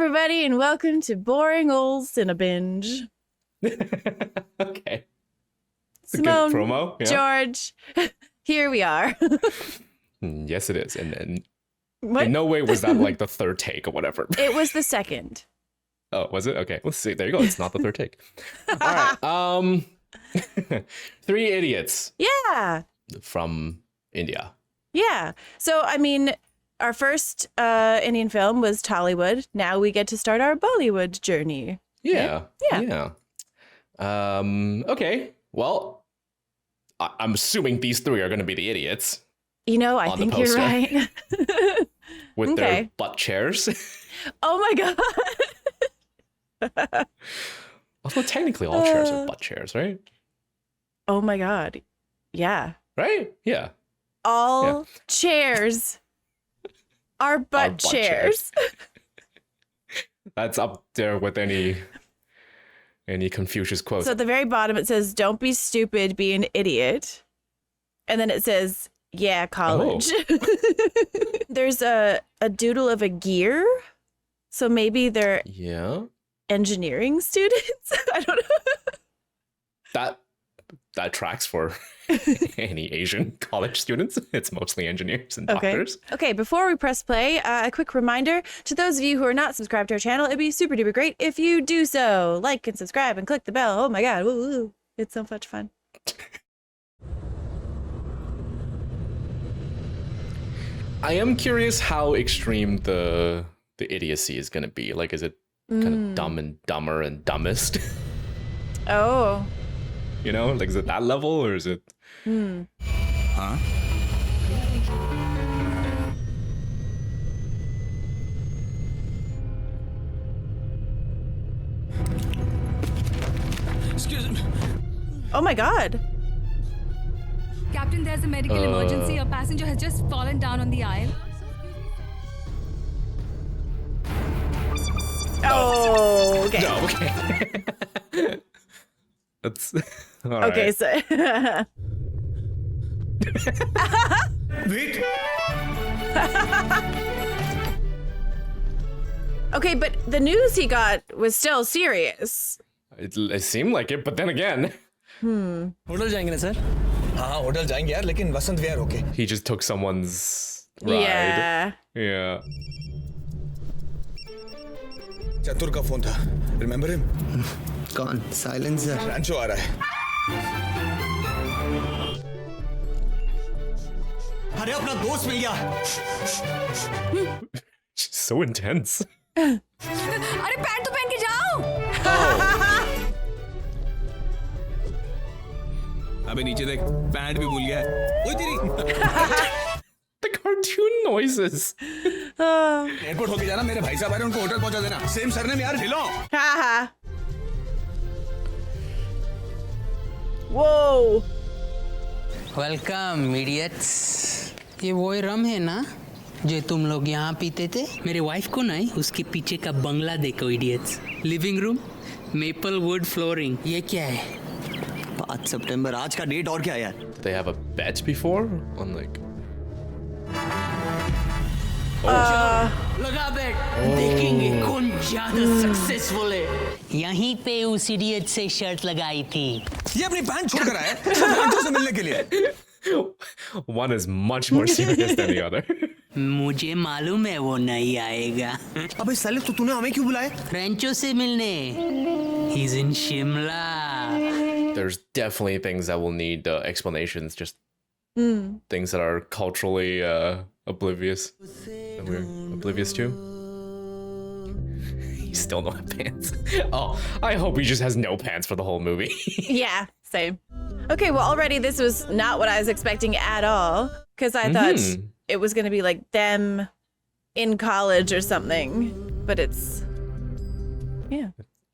everybody, and welcome to Boring Old Cinebinge. Okay. Simone, good promo. Yeah. George, here we are. Yes, it is. And What? in no way was that like the third take or whatever. It was the second. Oh, was it? Okay. Let's see. There you go. It's not the third take. All right. Three Idiots Yeah. from India. Yeah. So, I mean, our first Indian film was Tollywood. Now we get to start our Bollywood journey. Yeah. Yeah. Yeah. Okay. Well, I'm assuming these three are going to be the idiots You know, I On the think you're poster. right. with Okay. their butt chairs. Oh my God. Although technically all chairs are butt chairs, right? Oh my God. Yeah. Right? Yeah. All chairs are butt butt chairs. That's up there with any Confucius quote. So at the very bottom, it says, "Don't be stupid, be an idiot." And then it says, "Yeah, college." There's a doodle of a gear. So maybe they're Yeah. engineering students. I don't know. That tracks for any Asian college students. It's mostly engineers and Okay. doctors. Okay, before we press play, a quick reminder to those of you who are not subscribed to our channel, it'd be super duper great if you do so. Like and subscribe and click the bell. Oh my God. Woo, woo. It's so much fun. I am curious how extreme the idiocy is going to be. Like, is it kind of dumb and dumber and dumbest? Oh. You know, like, is it that level or is it? Huh? Excuse me. Oh my God. Captain, there's a medical emergency. A passenger has just fallen down on the aisle. Oh, okay. No, okay. That's all right. Okay, so Wait. okay, but the news he got was still serious. It seemed like it, but then again, hotel जाएंगे ना sir? हाँ hotel जाएंगे यार लेकिन वसंत विहार होके. he just took someone's ride. Yeah. Yeah. चतुर का phone था. Remember him? कौन? साइलेंसर. रैंचो आ रहा है. अरे अपना दोस्त मिल गया. She's so intense. अरे पैंट तो पहन के जाओ। अबे नीचे देख. पैंट भी भूल गया है. ओए तेरी. The cartoon noises. एयरपोर्ट होके जाना. मेरे भाई साहब आ रहे हैं. उनको होटल पहुंचा देना. सेम सरनेम यार. ढिलो. Haha. Whoa. Welcome idiots. ये वही रम है ना जो तुम लोग यहाँ पीते थे? मेरे वाइफ को नहीं, उसके पीछे का बंगला देखो idiots. Living room, maple would flooring. ये क्या है? 5 सितंबर आज का डेट और क्या है यार? Did they have a bet before on like? लगा बेट, देखेंगे कौन ज्यादा सक्सेसफुल है। यहीं पे उस इडियट से शर्त लगाई थी। ये अपनी पैंट छोड़ कर आया है लड़कों से मिलने के लिए. One is much more serious than the other. मुझे मालूम है वो नहीं आएगा। अबे साले तो तूने हमें क्यों बुलाया? फ्रेंचो से मिलने। He's in Shimla। There's definitely things that will need explanations. Just things that are culturally oblivious. That we're oblivious to. He still don't have pants. Oh, I hope he just has no pants for the whole movie. Yeah, same. Okay, well, already this was not what I was expecting at all, because I thought it was going to be like them in college or something, but it's, yeah.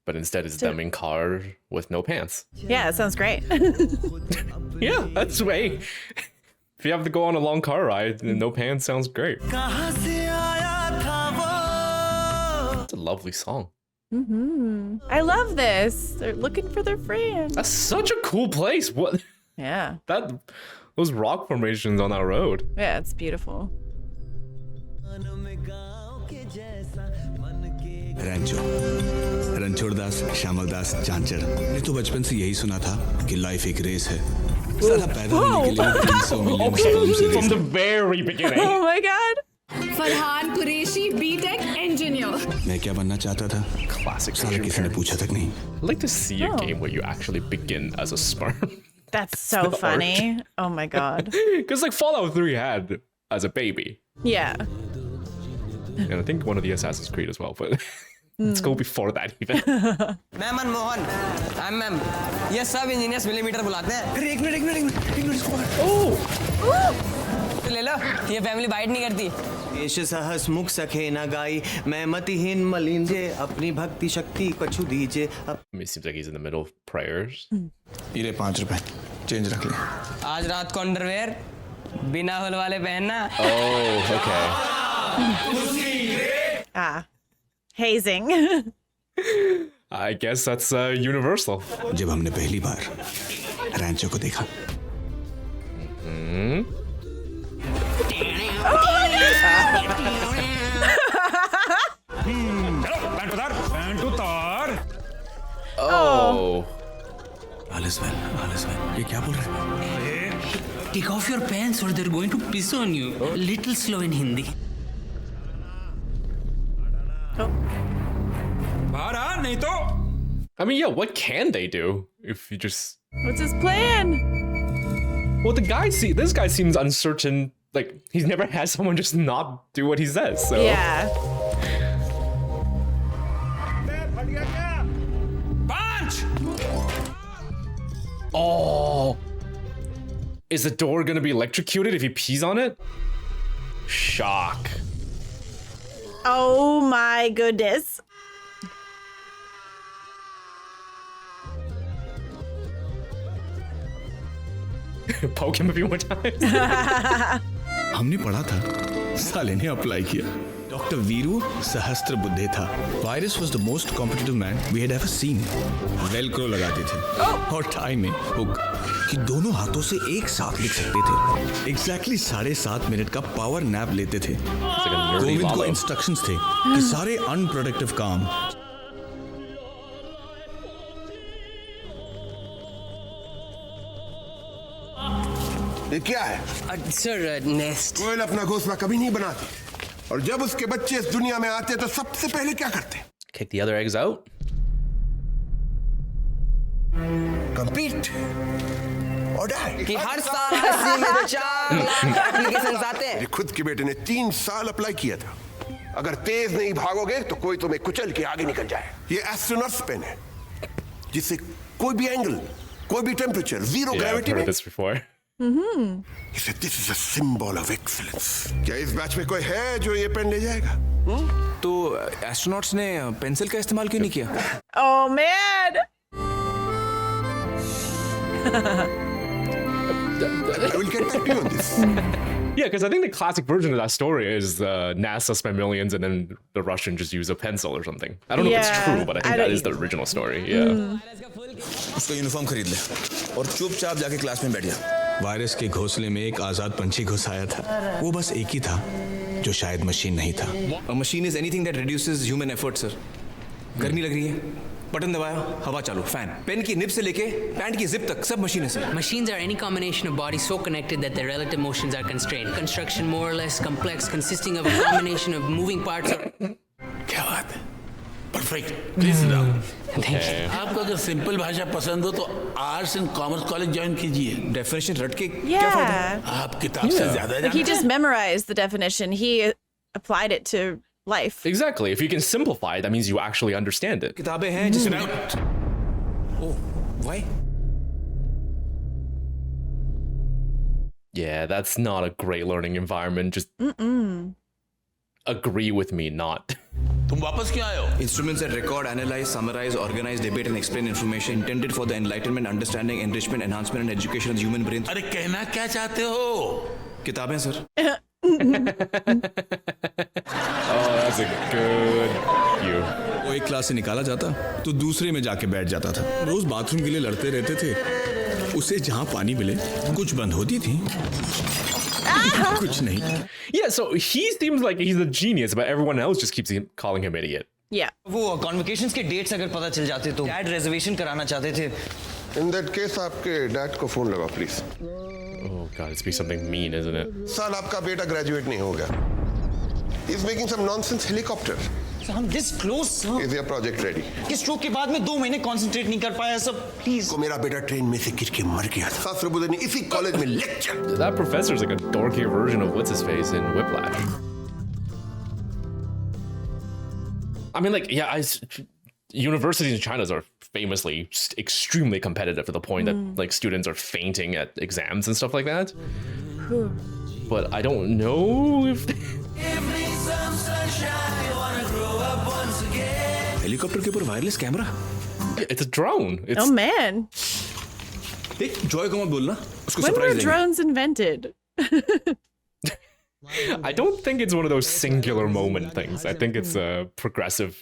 But instead, it's them in car with no pants. Yeah, it sounds great. Yeah, that's the way. If you have to go on a long car ride, no pants sounds great. It's a lovely song. I love this. They're looking for their friends. That's such a cool place. What? Yeah, Those rock formations on that road. yeah, it's beautiful. रैंचो, रणछोड़ दास, श्यामल दास, चांचड़। मैंने तो बचपन से यही सुना था कि life एक race है। साला पैदा होने के लिए 300 मिलियन स्पर्म से From race the very beginning. Oh my god. Farhan Qureshi BTech engineer. मैं क्या बनना चाहता था? Classic साला Asian किसी ने parents. पूछा तक नहीं। I'd like to see a game where you actually begin as a sperm. That's so funny. Oh my god. Because like Fallout 3 had as a baby. Yeah. And I think one of the Assassin's Creed as well, but let's go before that even. मैं Manmohan, MM, ये सब engineers millimetre बुलाते हैं। अरे एक minute इसको पकड़। तो ले लो, ये फैमिली बाइट नहीं करती। देश सहस मुख सखे न गाई, मैं मतिहीन मलिंजे, अपनी भक्ति शक्ति कछु दीजे। I mean, it seems like he's in the middle of prayers. ये 5 रुपए, चेंज रख ले। आज रात को अंडरवेयर बिना होल वाले पहनना। Oh, okay. Ah. Hazing. I guess that's universal. जब हमने पहली बार रैंचो को देखा, Oh. आलस ये क्या बोल रहे हैं? Take off your pants or they're going to piss on you. Little slow in Hindi. बाहर आ नहीं तो। I mean, yeah, what can they do if you just... What's his plan? Well, this guy seems uncertain. Like, he's never had someone just not do what he says, so... Yeah. Oh! Is the door gonna be electrocuted if he pees on it? Shock. Oh my goodness. Poke him a few more times. हमने पढ़ा था, साले ने apply किया। Doctor Veeru सहस्त्र बुद्धे था। Virus was the most competitive man we had ever seen. Velcro लगाते थे और टाई में हुक कि दोनों हाथों से एक साथ लिख सकते थे। एग्जैक्टली 7.5 मिनट का पावर नैप लेते थे। It's like a nerdy Govind को Lalo. इंस्ट्रक्शंस थे कि सारे अनप्रोडक्टिव काम ये क्या है? Sir nest. कोयल अपना घोंसला कभी नहीं बनाती, और जब उसके बच्चे इस दुनिया में आते तो सबसे पहले क्या करते? Kick the other eggs out? Compete or die. कि हर साल 80 में से 4 लाख एप्लीकेशंस आते हैं। मेरे खुद के बेटे ने 3 साल अप्लाई किया था। अगर तेज नहीं भागोगे तो कोई तुम्हें कुचल के आगे निकल जाए। ये एस्ट्रोनॉट्स पेन है, जिससे कोई भी एंगल, कोई भी temperature, zero Yeah, I've gravity heard में this before. इसे this is a symbol of excellence. क्या इस बैच में कोई है जो ये पेन ले जाएगा? तो एस्ट्रोनॉट्स ने पेंसिल का इस्तेमाल क्यों नहीं किया? Oh man. I will get back to you on this. Yeah, because I think the classic version of that story is NASA spent millions and then the Russians just use a pencil or something. I don't know if it's Yeah, true, but I think I that don't- is the original story. Yeah. उसका uniform खरीद ले और चुपचाप जाके class में बैठ जा। Virus के घोंसले में एक आजाद पंछी घुस आया था। वो बस एक ही था जो शायद मशीन नहीं था। A machine is anything that reduces human effort, sir. गर्मी लग रही है, बटन दबाया, हवा चालू, फैन। पेन की निब से लेके पैंट की जिप तक सब मशीन है sir. Machines are any combination of bodies so connected that their relative motions are constrained. Construction more or less complex, consisting of a combination of moving parts. क्या बात है? Perfect. Please sit down. Okay. आपको अगर simple भाषा पसंद हो तो arts and commerce college join कीजिए। डेफिनेशन रट के क्या फायदा? Yeah. आप किताब से ज्यादा Like he जानते just memorized the definition. He applied it to life. Exactly. If you can simplify it, that means you actually understand it. किताबें हैं जिसमें oh why? Yeah, that's not a great learning environment. Just agree with me, not. तुम वापस क्यों आए हो? Instruments that record, analyze, summarize, organize, debate and explain information intended for the enlightenment, understanding, enrichment, enhancement and education of the human brain. अरे कहना क्या चाहते हो? किताबें sir. Oh, that's a good cue. वो एक क्लास से निकाला जाता तो दूसरे में जाके बैठ जाता था। रोज बाथरूम के लिए लड़ते रहते थे। उसे जहाँ पानी मिले कुछ बंद होती थी, कुछ नहीं। Yeah, so he seems like he's a genius, but everyone else just keeps calling him idiot. Yeah. वो कॉन्वोकेशंस के डेट्स अगर पता चल जाते तो डैड रिजर्वेशन कराना चाहते थे. इन दैट केस आपके डैड को फोन लगाओ please. Oh god, it's be something mean, isn't it? साल आपका बेटा ग्रेजुएट नहीं हो गया. He is making some nonsense helicopter. So हम this close. Is your project ready? कि स्ट्रोक के बाद में 2 महीने कंसंट्रेट नहीं कर पाया सब. प्लीज. को मेरा बेटा ट्रेन में से गिर के मर गया था. सहस्त्रबुद्धे ने इसी कॉलेज में lecture. That professor's like a dorkier version of what's his face in Whiplash. I mean, like, yeah, universities in China are famously extremely competitive to the point that like students are fainting at exams and stuff like that. But I don't know if helicopter के ऊपर wireless camera. it's a drone. It's Oh man. देख Joy को मत बोलना, उसको When were surprise देंगे. drones invented? I don't think it's one of those singular moment things. I think it's a progressive,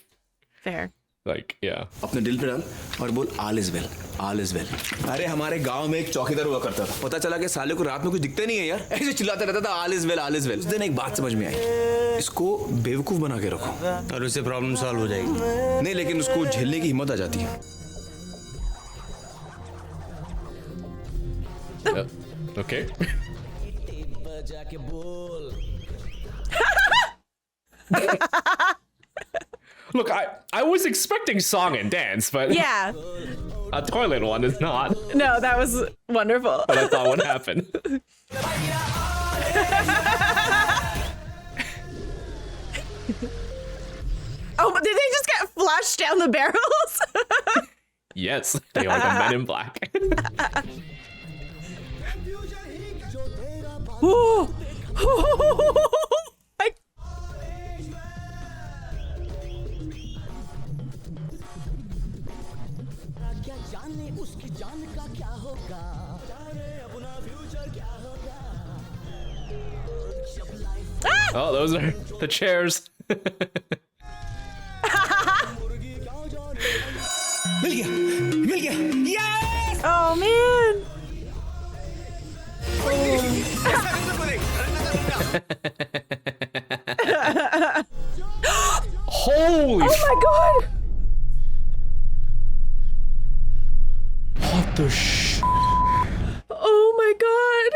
Fair. like, yeah. अपने दिल पे डाल और बोल all is well, all is well. अरे हमारे गांव में एक चौकीदार हुआ करता था. पता चला कि साले को रात में कुछ दिखता नहीं है यार, ऐसे चिल्लाता रहता था all is well, all is well. उस दिन एक बात समझ में आई, इसको बेवकूफ बना के रखो और उससे प्रॉब्लम सॉल्व हो जाएगी. नहीं, लेकिन उसको झेलने की हिम्मत आ जाती है. Okay. Look, I was expecting song and dance, but Yeah. a toilet one is not. No, that was wonderful. But I thought would happen. Oh, but did they just get flushed down the barrels? Yes, they are the Men in Black. Ooh. Like, Oh, those are the chairs. मिल गया, मिल गया. Yes! oh man. Holy Oh my god. what the sh? Oh my god.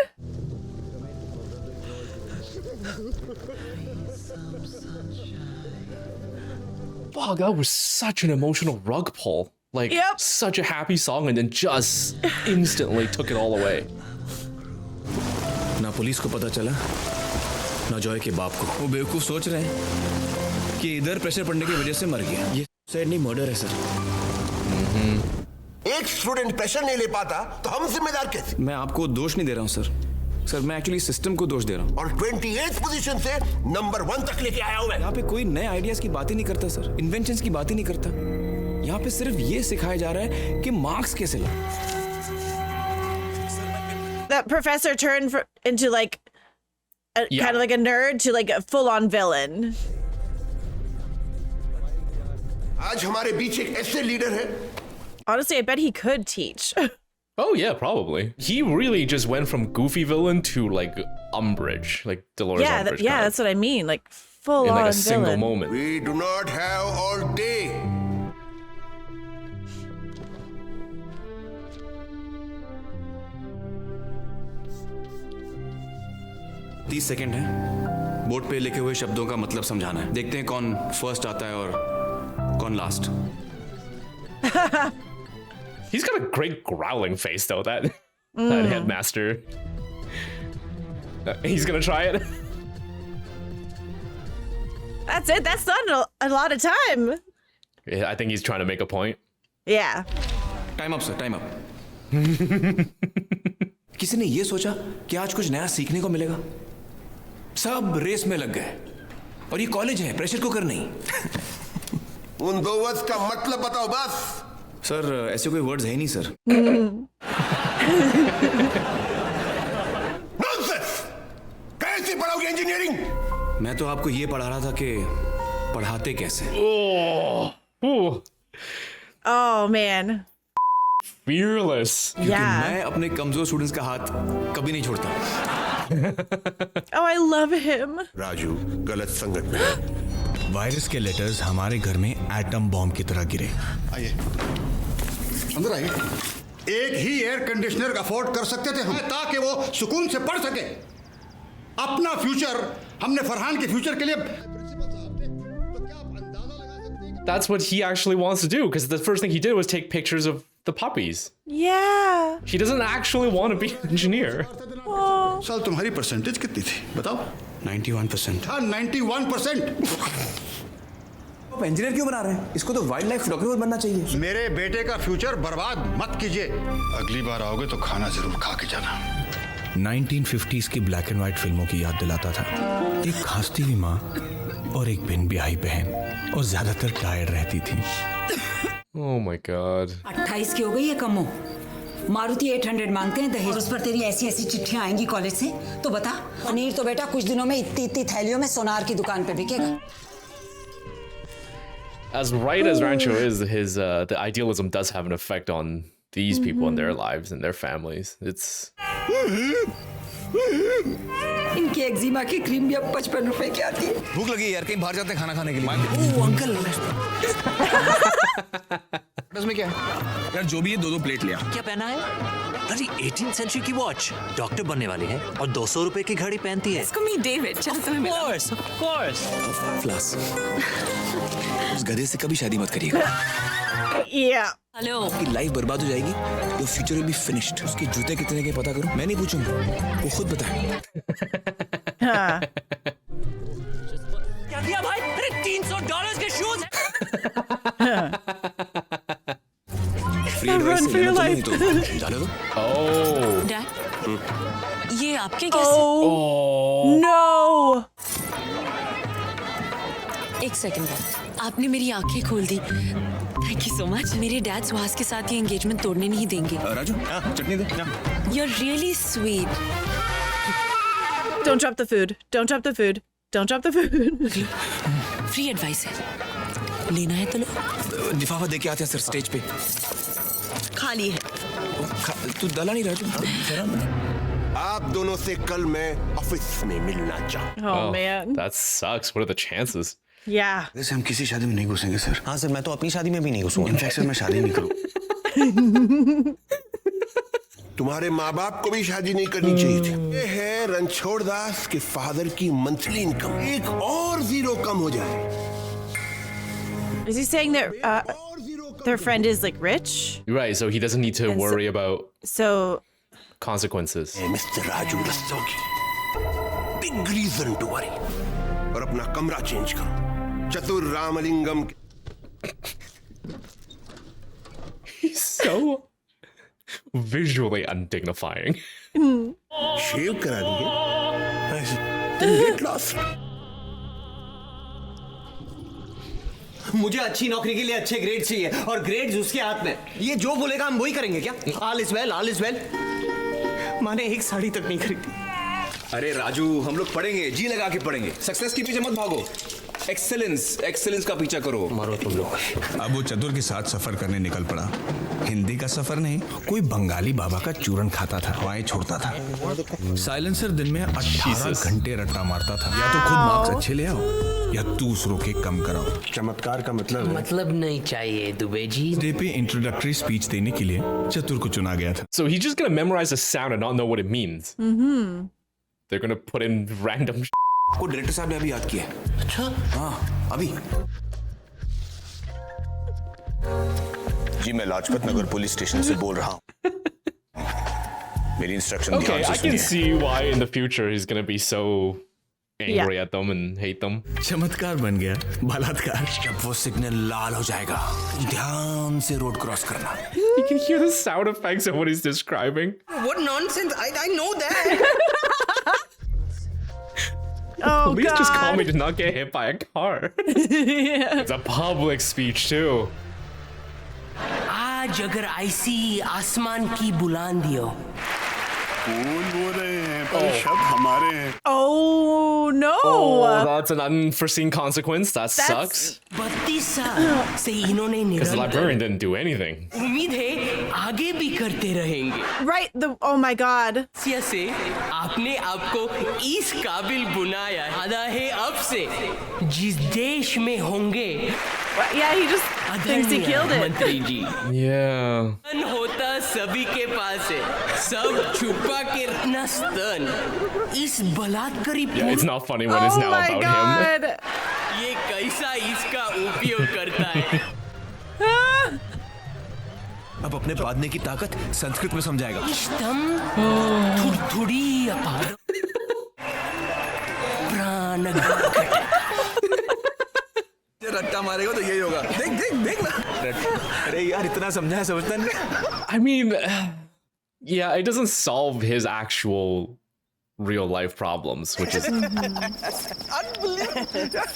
Wow, that was such an emotional rug pull. Like, Yep. such a happy song, and then just instantly took it all away. ना police को पता चला, ना Joy के बाप को. वो बेवकूफ सोच रहे हैं कि इधर प्रेशर पड़ने की वजह से मर गया. ये सुसाइड नहीं, मर्डर है सर. एक स्टूडेंट प्रेशर नहीं ले पाता तो हम जिम्मेदार कैसे? मैं आपको दोष नहीं दे रहा हूँ सर. सर मैं एक्चुअली सिस्टम को दोष दे रहा हूँ. और 28th पोजीशन से नंबर 1 तक लेके आया हूं मैं. यहाँ पे कोई नए आइडियाज की बात ही नहीं करता सर. इन्वेंशंस की बात ही नहीं करता. यहाँ पे सिर्फ ये सिखाया जा रहा है कि मार्क्स कैसे लाए. That professor turned into like Yeah. kind of like a nerd to like a full-on villain. आज हमारे बीच एक ऐसे लीडर है. Honestly, I bet he could teach. Oh yeah, probably. He really just went from goofy villain to like Umbridge, like Dolores yeah, Umbridge. yeah, kind that's what I mean. Like of, in full-on like a single villain. moment. We do not have all day. तीस second है. Board पे लिखे हुए शब्दों का मतलब समझाना है. देखते हैं कौन फर्स्ट आता है और कौन last. He's got a great growling face though, that headmaster. He's gonna try it. That's it. That's not a lot of time. Yeah, I think he's trying to make a point. Yeah. Time up sir, time up. किसी ने ये सोचा कि आज कुछ नया सीखने को मिलेगा? सब रेस में लग गए. और ये कॉलेज है, प्रेशर कुकर नहीं. उन 2 वर्ड्स का मतलब बताओ बस. सर ऐसे कोई वर्ड्स है ही नहीं सर. नॉनसेंस. कैसे पढ़ाओगे इंजीनियरिंग? मैं तो आपको ये पढ़ा रहा था कि पढ़ाते कैसे. Ooh, Oh man. fearless. क्योंकि Yeah. मैं अपने कमजोर स्टूडेंट्स का हाथ कभी नहीं छोड़ता. Oh, I love him. Raju गलत संगत में है. वायरस के लेटर्स हमारे घर में एटम बॉम्ब की तरह गिरे। आइए अंदर आइए। एक ही एयर कंडीशनर अफोर्ड कर सकते थे हम, ताकि वो सुकून से पढ़ सके। अपना फ्यूचर हमने फरहान के फ्यूचर के लिए। That's what he actually wants to do, because the first thing he did was take pictures of the puppies. Yeah. He doesn't actually want to be an engineer. साल तुम्हारी परसेंटेज कितनी थी बताओ? 91%। हाँ 91%। आप इंजीनियर क्यों बना रहे हैं? इसको तो वाइल्ड लाइफ फोटोग्राफर बनना चाहिए। मेरे बेटे का फ्यूचर बर्बाद मत कीजिए। अगली बार आओगे तो खाना जरूर खा के जाना। 1950s की ब्लैक एंड व्हाइट फिल्मों की याद दिलाता था। एक खांसती हुई माँ और एक बिन ब्याही बहन, और ज्यादातर टायर्ड रहती थी। Oh my god. 28 की हो गई है कमो। मारुति 800 मांगते हैं दहेज, उस पर तेरी ऐसी ऐसी चिट्ठियां आएंगी कॉलेज से। तो बता, पनीर तो बेटा कुछ दिनों में इतनी इतनी थैलियों में सोनार की दुकान पे बिकेगा। As right as Rancho is, his the idealism does have an effect on these people and their lives and their families. It's इनकी एक्जिमा की क्रीम भी अब 55 रुपए की आती है। भूख लगी है यार, कहीं बाहर जाते हैं खाना खाने के लिए। ओ अंकल। इसमें क्या है? यार जो भी है 2-2 प्लेट ले आ। क्या पहना है? अरे 18th सेंचुरी की वॉच, डॉक्टर बनने वाली है और 200 रुपए की घड़ी पहनती है। इसको मीट डेविड, चल तुम्हें मिला। Of course. फ्लास। उस गधे से कभी शादी मत करिएगा। Yeah. हेलो। आपकी लाइफ बर्बाद हो जाएगी। Your future will be finished. उसके जूते कितने के पता करो, मैं नहीं पूछूंगा, वो खुद बताए। हाँ. क्या दिया भाई? अरे $300 के shoes. Run for your life. oh. Dad, ये आपके Oh no. एक सेकंड, आपने मेरी आंखें खोल दी। Thank you so much. मेरे डैड सुहास के साथ ये एंगेजमेंट तोड़ने नहीं देंगे। राजू, चटनी दे। You are really sweet. Don't drop the food. Don't drop the food. Don't drop the food. Free advice है, लेना है तो लो। लिफाफा दे के आते हैं सर स्टेज पे। खाली है। तू दला नहीं राजू। आप दोनों से कल मैं ऑफिस में मिलना चाहूँ। Oh man. That sucks. What are the chances? Yeah. वैसे हम किसी शादी में नहीं घुसेंगे सर। हाँ सर, मैं तो अपनी शादी में भी नहीं घुसूंगा। इनफैक्ट सर मैं शादी नहीं करूँ। तुम्हारे माँ बाप को भी शादी नहीं करनी चाहिए थी। ये है रणछोड़ दास के फादर की मंथली इनकम, एक और जीरो कम हो जाए। Is he saying that their friend is like rich? Right, so he doesn't need to And worry about So consequences. Mister Raju Rastogi, big reason to worry. और अपना कमरा चेंज करो। चतुर Ramalingam. He's so visually undignifying. शेव करा दिए। मुझे अच्छी नौकरी के लिए अच्छे ग्रेड चाहिए, और ग्रेड्स उसके हाथ में। ये जो बोलेगा हम वही करेंगे क्या? All is well, all is well. मैंने एक साड़ी तक नहीं खरीदी। अरे राजू, हम लोग पढ़ेंगे, जी लगा के पढ़ेंगे। सक्सेस के पीछे मत भागो, एक्सेलेंस का पीछा करो। मारो तुम लोग। अब वो चतुर के साथ सफर करने निकल पड़ा। हिंदी का सफर नहीं, कोई बंगाली बाबा का चूरन खाता था, हवाएं छोड़ता था। साइलेंसर दिन में 18 घंटे रट्टा मारता था। या तो खुद मार्क्स अच्छे ले आओ, या दूसरों के कम कराओ। चमत्कार का मतलब नहीं चाहिए दुबे जी। डे पे इंट्रोडक्टरी स्पीच देने के लिए चतुर को चुना गया था। So he's just gonna memorize the sound and not know what it means. They're gonna put in random को डायरेक्टर साहब ने अभी याद किया है। अच्छा? हाँ, अभी। जी मैं लाजपत नगर पुलिस स्टेशन से बोल रहा हूँ। मेरी instruction Okay, I can see why in the future he's gonna be so angry at them and hate them. चमत्कार बन गया, बलात्कार। जब वो सिग्नल लाल हो जाएगा, ध्यान से रोड क्रॉस करना। You can hear the sound effects of what he's describing. What nonsense! I know that. Oh, Please just call me God. to not get hit by a car. It's a public speech too. आज अगर IC आसमान की बुलंदियों कौन बोल रहे हैं पर शब्द हमारे हैं Oh no! Oh, that's an unforeseen consequence. That sucks. 32 साल से इन्होंने Because the निरंतर librarian didn't do anything. उम्मीद है आगे भी करते रहेंगे। Right. Oh my God. से आपने आपको इस काबिल बनाया आधा है अब से जिस देश में होंगे। Yeah, he just thinks he killed it. मंत्री जी। Yeah. स्तन होता सभी के पास है, सब छुपा के रखना स्तन। इस बलात्कारी Yeah, it's not funny when it's now my about God. him. ये कैसा इसका उपयोग करता है? अब अपने बांधने की ताकत संस्कृत में समझाएगा। इष्टम थोड़ी अपार प्राण रट्टा मारेगा तो यही होगा। देख देख देख ना। अरे यार इतना समझाया समझता नहीं। I mean, yeah, it doesn't solve his actual real life problems, which is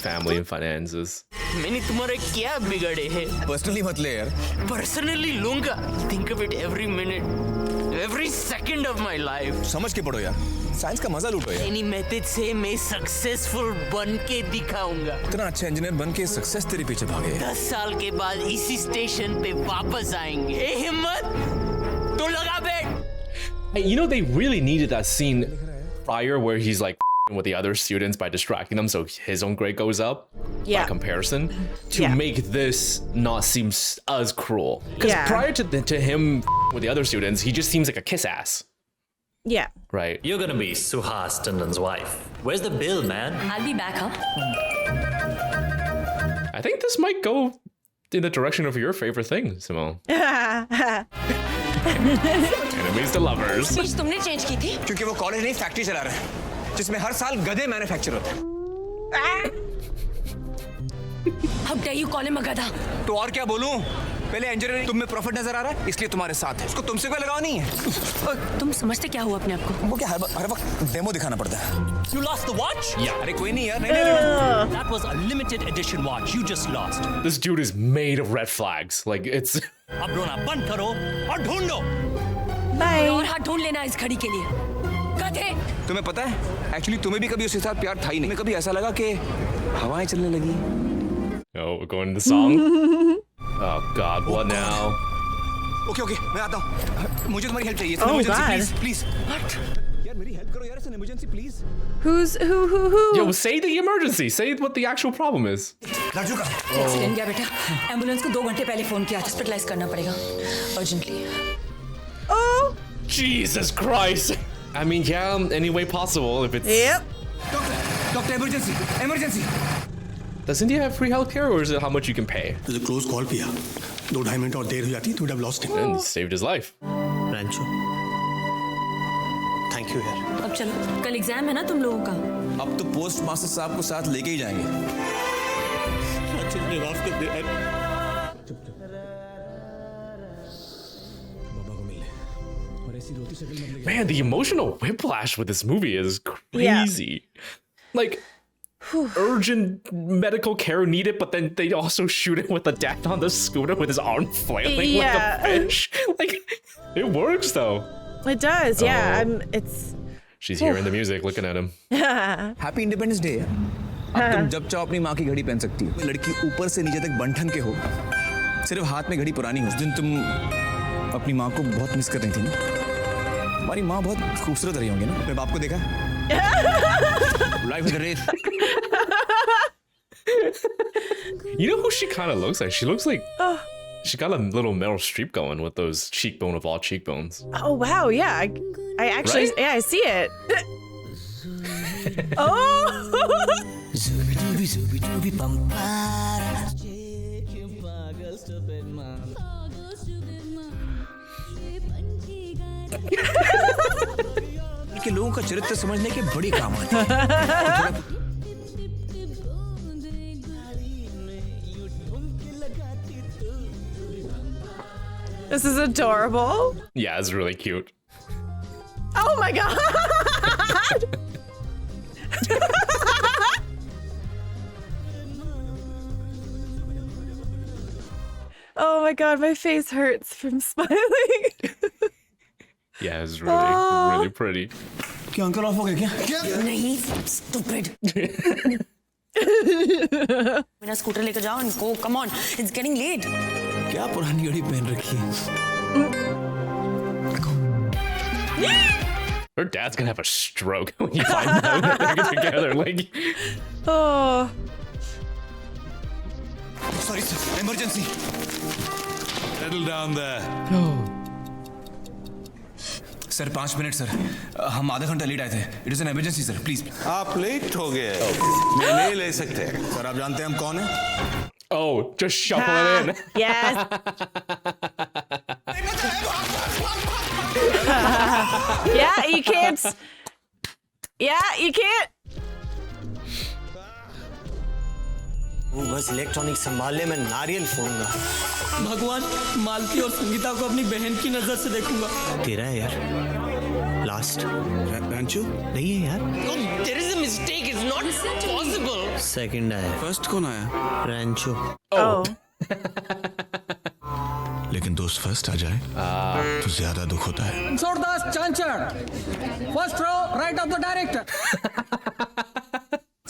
family and finances. मैंने तुम्हारे क्या बिगड़े हैं? पर्सनली मत ले यार। पर्सनली लूंगा। Think of it every minute, every second of my life. समझ के पढ़ो यार। साइंस का मजा लूटो यार। Any method से मैं सक्सेसफुल बन के दिखाऊंगा। इतना अच्छा इंजीनियर बन के सक्सेस तेरे पीछे भागे। 10 साल के बाद इसी स्टेशन पे वापस आएंगे। ए हिम्मत तो लगा बैठ। Hey, you know, they really needed that scene prior where he's like with the other students by distracting them, so his own grade goes up by comparison, to make this not seem as cruel. Because prior to him with the other students, he just seems like a kiss ass. Yeah. Right. You're gonna be Suhas Tandon's wife. Where's the bill, man? I'll be back, huh? I think this might go in the direction of your favorite thing, Simone. Enemies to lovers. Speech तुमने change की थी? क्योंकि वो college नहीं factory चला रहा है जिसमें हर साल गधे मैन्युफैक्चर होते हैं। How dare you call him a गधा? तो और क्या बोलूं? पहले इंजीनियरिंग तुम में प्रॉफिट नजर आ रहा है इसलिए तुम्हारे साथ है। उसको तुमसे कोई लगाव नहीं है। तुम समझते क्या हुआ अपने आप को? वो क्या हर वक्त डेमो दिखाना पड़ता है। You lost the watch? Yeah. अरे कोई नहीं यार नहीं। That was a limited edition watch. You just lost. This dude is made of red flags. Like, it's... अब रोना बंद करो और ढूंढो। Bye. और हाथ ढूंढ लेना इस घड़ी के लिए। गधे। तुम्हें पता है एक्चुअली तुम्हें भी कभी उसके साथ प्यार था ही नहीं। कभी ऐसा लगा कि हवाएं चलने लगी। Oh, we're going to the song? Oh God, what now? Okay मैं आता हूँ। मुझे तुम्हारी हेल्प चाहिए। Oh God. प्लीज। What? यार मेरी हेल्प करो यार इस emergency please. Who? Yo, say the emergency. Say what the actual problem is. Raju का। एक्सीडेंट गया बेटा। एम्बुलेंस को 2 घंटे पहले फोन किया। हॉस्पिटलाइज करना पड़ेगा urgently. Oh. Jesus Christ. I mean, yeah, any way possible if it's... Yep. Doctor emergency. Does India have free healthcare, or is it how much you can pay? There's a close call पिया 2-2.5 minute और देर हो जाती तो would have lost him. And he saved his life. Rancho. Thank you यार। अब चलो कल exam है ना तुम लोगों का। अब तो पोस्ट मास्टर साहब को साथ लेके ही जाएंगे। माफ कर दे। Man, the emotional whiplash with this movie is crazy. Like, urgent medical care needed, but then they also shoot him with a dad on the scooter with his arm flailing like a fish. Like, it works though. It does, yeah. It's. She's hearing the music, looking at him. Happy independence day. अब तुम जब चाहो अपनी माँ की घड़ी पहन सकती हो। लड़की ऊपर से नीचे तक बनठन के हो, सिर्फ हाथ में घड़ी पुरानी हो। उस दिन तुम अपनी माँ को बहुत मिस कर रही थी ना। हमारी माँ बहुत खूबसूरत रही होंगी ना। मेरे बाप को देखा? Life is a race. You know who she kind of looks like? She looks like she got a little Meryl Streep going with those cheekbone of all cheekbones. Oh wow, yeah. I actually, Right? yeah, I see it. Oh. कि लोगों का चरित्र समझने के बड़ी काम आती है। This is adorable. Yeah, it's really cute. Oh my God. Oh my God, my face hurts from smiling. Yeah, it's really pretty. क्या अंकल ऑफ हो गए क्या? नहीं, stupid. मेरा स्कूटर लेकर जाओ and go. Come on, it's getting late. क्या पुरानी घड़ी पहन रखी है? Her dad's gonna have a stroke when you find out that they're together. Like, Oh. Sorry sir, emergency. Settle down there. Sir 5 minute sir, हम आधा घंटा late आए थे. It is an emergency sir, please. आप late हो गए, मैं नहीं ले सकते. सर आप जानते हैं हम कौन हैं? oh, just shuffle it in. Yes. Yeah, you can't. Yeah, you can't. वो बस इलेक्ट्रॉनिक संभाल ले, मैं नारियल फोड़ूंगा. भगवान, मालती और संगीता को अपनी बहन की नजर से देखूंगा. तेरा है यार. लास्ट. रैंचो? नहीं है यार. There is a mistake. It's not possible. Second आया. फर्स्ट कौन आया? रैंचो. Oh. लेकिन दोस्त फर्स्ट आ जाए तो ज्यादा दुख होता है. Ranchhoddas Chanchad, first row, right of the director.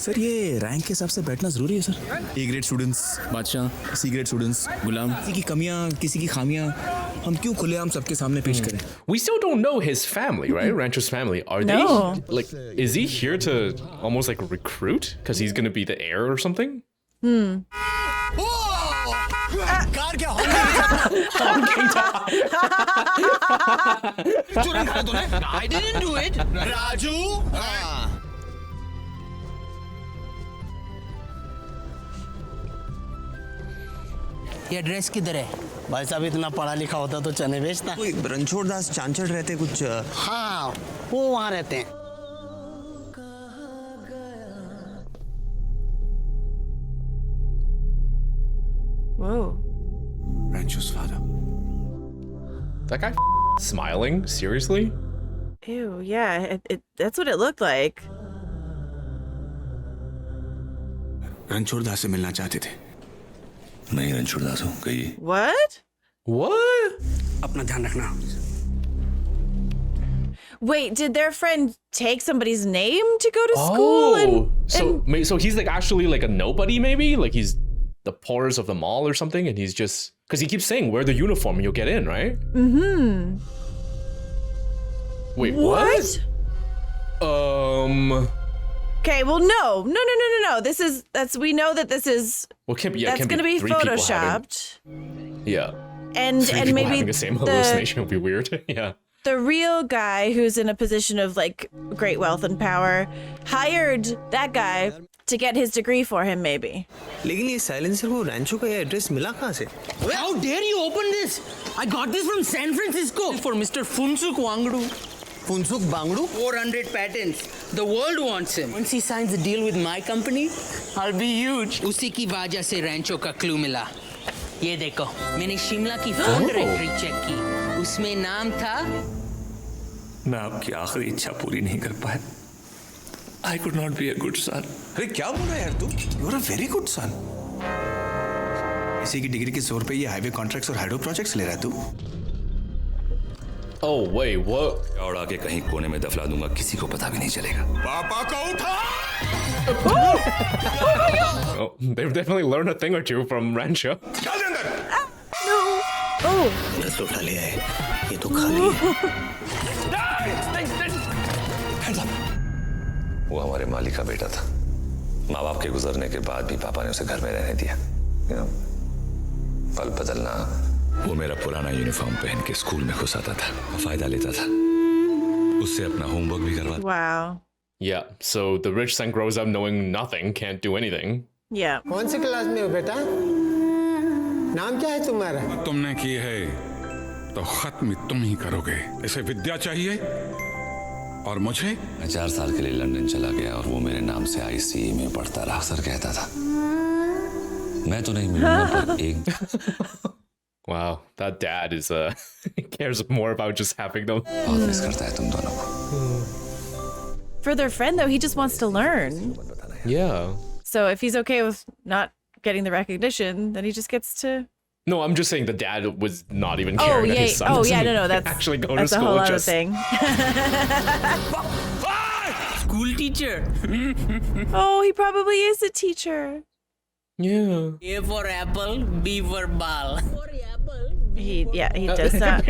Sir ये रैंक के हिसाब से बैठना जरूरी है सर. ए ग्रेड स्टूडेंट्स बादशाह, सी ग्रेड स्टूडेंट्स गुलाम. किसी की कमियां, किसी की खामियां हम क्यों खुलेआम सबके सामने पेश करें? We still don't know his family, right? Rancho's family. Are No. they like? Is he here to almost like recruit? Because he's gonna be the heir or something? Car क्या I didn't do it. Raju. ये dress किधर है? भाई साहब इतना पढ़ा लिखा होता तो चने बेचता. कोई रणछोड़ दास चांचड़ रहते कुछ. हाँ, वो वहाँ रहते हैं. Whoa. Rancho's father. That guy smiling? Seriously? Ew. Yeah. That's what it looked like. Ranchhod Das से मिलना चाहते थे. नहीं रणछोड़ दास हूँ कहिए. What? What? अपना ध्यान रखना. Wait, did their friend take somebody's name to go to school? So he's like actually like a nobody, maybe? Like he's the poorest of them all or something, and he's just because he keeps saying wear the uniform and you'll get in, right? Mm-hmm. Wait, what? Okay, well, no. We know that this is. Well, can't be. Yeah, that's can't going to be three people photoshopped. Yeah. And Three people maybe having the same hallucination would be weird. Yeah. The real guy who's in a position of like great wealth and power hired that guy to get his degree for him, maybe. लेकिन ये silencer को रैंचो का ये address मिला कहाँ से? How dare you open this? I got this from San Francisco for Mr. Funsuk Wangdu. Phunsukh बांगड़ू? 400 patents. The world wants him. Once he signs a deal with my company, I'll be huge. उसी की वजह से रैंचो का clue मिला. ये देखो, मैंने शिमला की फोन डायरेक्टरी चेक की. उसमें नाम था. मैं आपकी आखिरी इच्छा पूरी नहीं कर पाया. I could not be a good son. अरे क्या बोल रहा है यार तू? You are a very good son. इसी की डिग्री के जोर पे ये हाईवे कॉन्ट्रैक्ट्स और हाइड्रो प्रोजेक्ट्स ले रहा है तू. Oh wait, what? और आके कहीं कोने में दफला दूंगा, किसी को पता भी नहीं चलेगा. पापा को उठा. Oh, they've definitely learned a thing or two from Rancho. चल अंदर. No. Oh. बस उठा लिया है. ये तो खाली है. वो हमारे मालिक का बेटा था. माँ बाप के गुजरने के बाद भी पापा ने उसे घर में रहने दिया. पल बदलना. वो मेरा पुराना यूनिफॉर्म पहन के स्कूल में घुस आता था, फायदा लेता था, उससे अपना होमवर्क भी करवाता. Wow. Yeah, so the rich son grows up knowing nothing, can't do anything. Yeah. कौन सी क्लास में हो बेटा? नाम क्या है तुम्हारा? तुमने की है तो खत्म तुम ही करोगे. इसे विद्या चाहिए और मुझे. मैं 4 साल के लिए लंदन चला गया और वो मेरे नाम से ICE में पढ़ता रहा. सर कहता था मैं तो नहीं मिलूंगा पर एक. Wow, that dad is cares more about just having them. बहुत मिस करता है तुम दोनों को. For their friend, though, he just wants to learn. Yeah. So if he's okay with not getting the recognition, then he just gets to No, I'm just saying the dad was not even caring that his son no, that's actually go to that's a school. whole other Just thing. School teacher. Oh, he probably is a teacher. Yeah. A for apple, B for ball. He does that.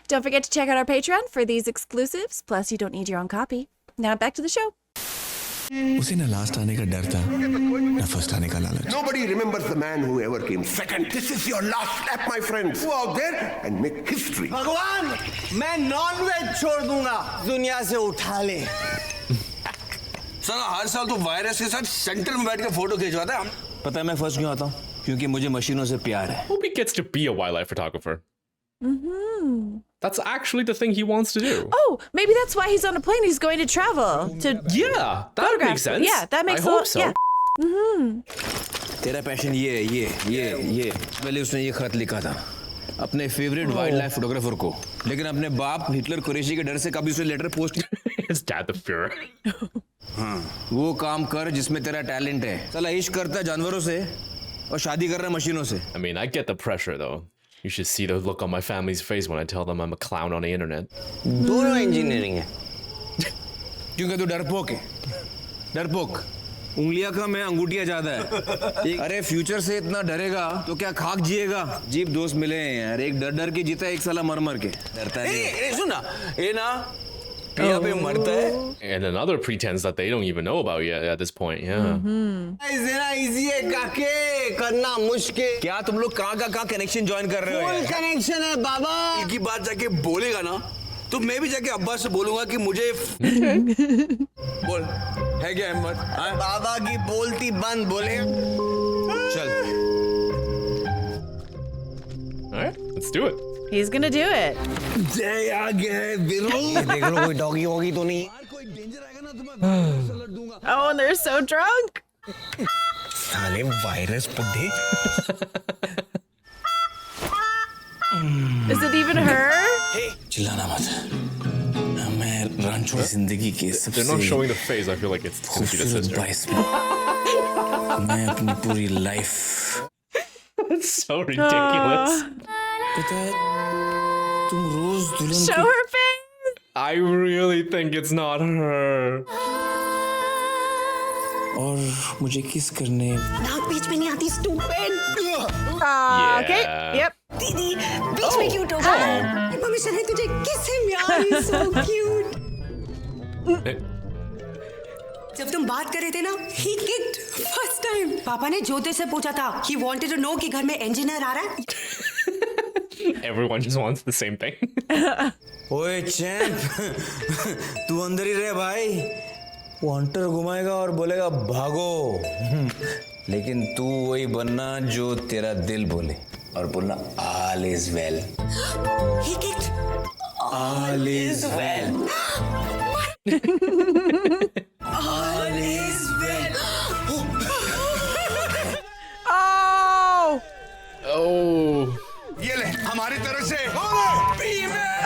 Don't forget to check out our Patreon for these exclusives. Plus, you don't need your own copy. Now back to the show. उसे ना last आने का डर था ना first आने का लालच. Nobody remembers the man who ever came second. This is your last lap, my friends. Go out there and make history. भगवान, मैं नॉन-वेज छोड़ दूंगा. दुनिया से उठा ले. साला हर साल तो वायरस के साथ सेंटर में बैठ के फोटो खिंचवाता है. पता है मैं फर्स्ट क्यों आता हूँ? क्योंकि मुझे मशीनों से प्यार है. Hope he gets to be a wildlife photographer. Mm-hmm. That's actually the thing he wants to do. Oh, maybe that's why he's on a plane. He's going to travel to. Yeah, that photograph. makes sense. Yeah, that makes I hope so. Yeah. Mm-hmm. तेरा passion ये पहले उसने ये खत लिखा था अपने favourite wild life photographer को, लेकिन अपने बाप हिटलर कुरैशी के डर से कभी उसे letter post. His dad, the Führer. हाँ, वो काम कर जिसमें तेरा टैलेंट है. साला इश्क करता जानवरों से और शादी कर रहा मशीनों से. I mean, I get the pressure though. You should see the look on my family's face when I tell them I'm a clown on the internet. दोनों इंजीनियरिंग है. क्योंकि तू डरपोक है. डरपोक. उंगलियां कम है, अंगूठियां ज्यादा है. अरे फ्यूचर से इतना डरेगा तो क्या खाक जिएगा. जीप दोस्त मिले हैं यार, एक डर डर के जीता है, एक साला मर मर के डरता है. सुना ये ना पिया पे मरता है. And another pretends that they don't even know about yet at this point. Yeah. इतना इजी है काके, करना मुश्किल. क्या तुम लोग कहाँ कनेक्शन ज्वाइन कर रहे हो? फुल कनेक्शन है बाबा. की बात जाके बोलेगा ना तो मैं भी जाके अब्बा से बोलूंगा कि मुझे बोल है क्या हिम्मत. बाबा की बोलती बंद बोले. चल. All right, let's do it. He's gonna do it. जय आ गए बिरो. देख लो कोई डॉगी वॉगी तो नहीं. Oh, and they're so drunk. साले वायरस बुद्धि. Is it even her? चिल्लाना मत. मैं रांचो जिंदगी के सबसे. They're not showing the face. I feel like it's the sister. मैं अपनी पूरी लाइफ. It's so ridiculous. पता है तुम रोज दुल्हन Show her face. I really think it's not her. और मुझे किस करने. नाक बीच में नहीं आती stupid. Okay. Yep. दीदी बीच में क्यों टोका? परमिशन है तुझे किस him यार. He's so cute. जब तुम बात कर रहे थे ना, he kicked first time. पापा ने ज्योति से पूछा था. He wanted to know कि घर में इंजीनियर आ रहा है. Everyone just wants the same thing. ओए चैंप, तू अंदर ही रह भाई. वॉन्टर घुमाएगा और बोलेगा भागो. लेकिन तू वही बनना जो तेरा दिल बोले और बोलना all is well. He kicked. All is well. All is well. Oh. Oh. ये ले हमारी तरफ से.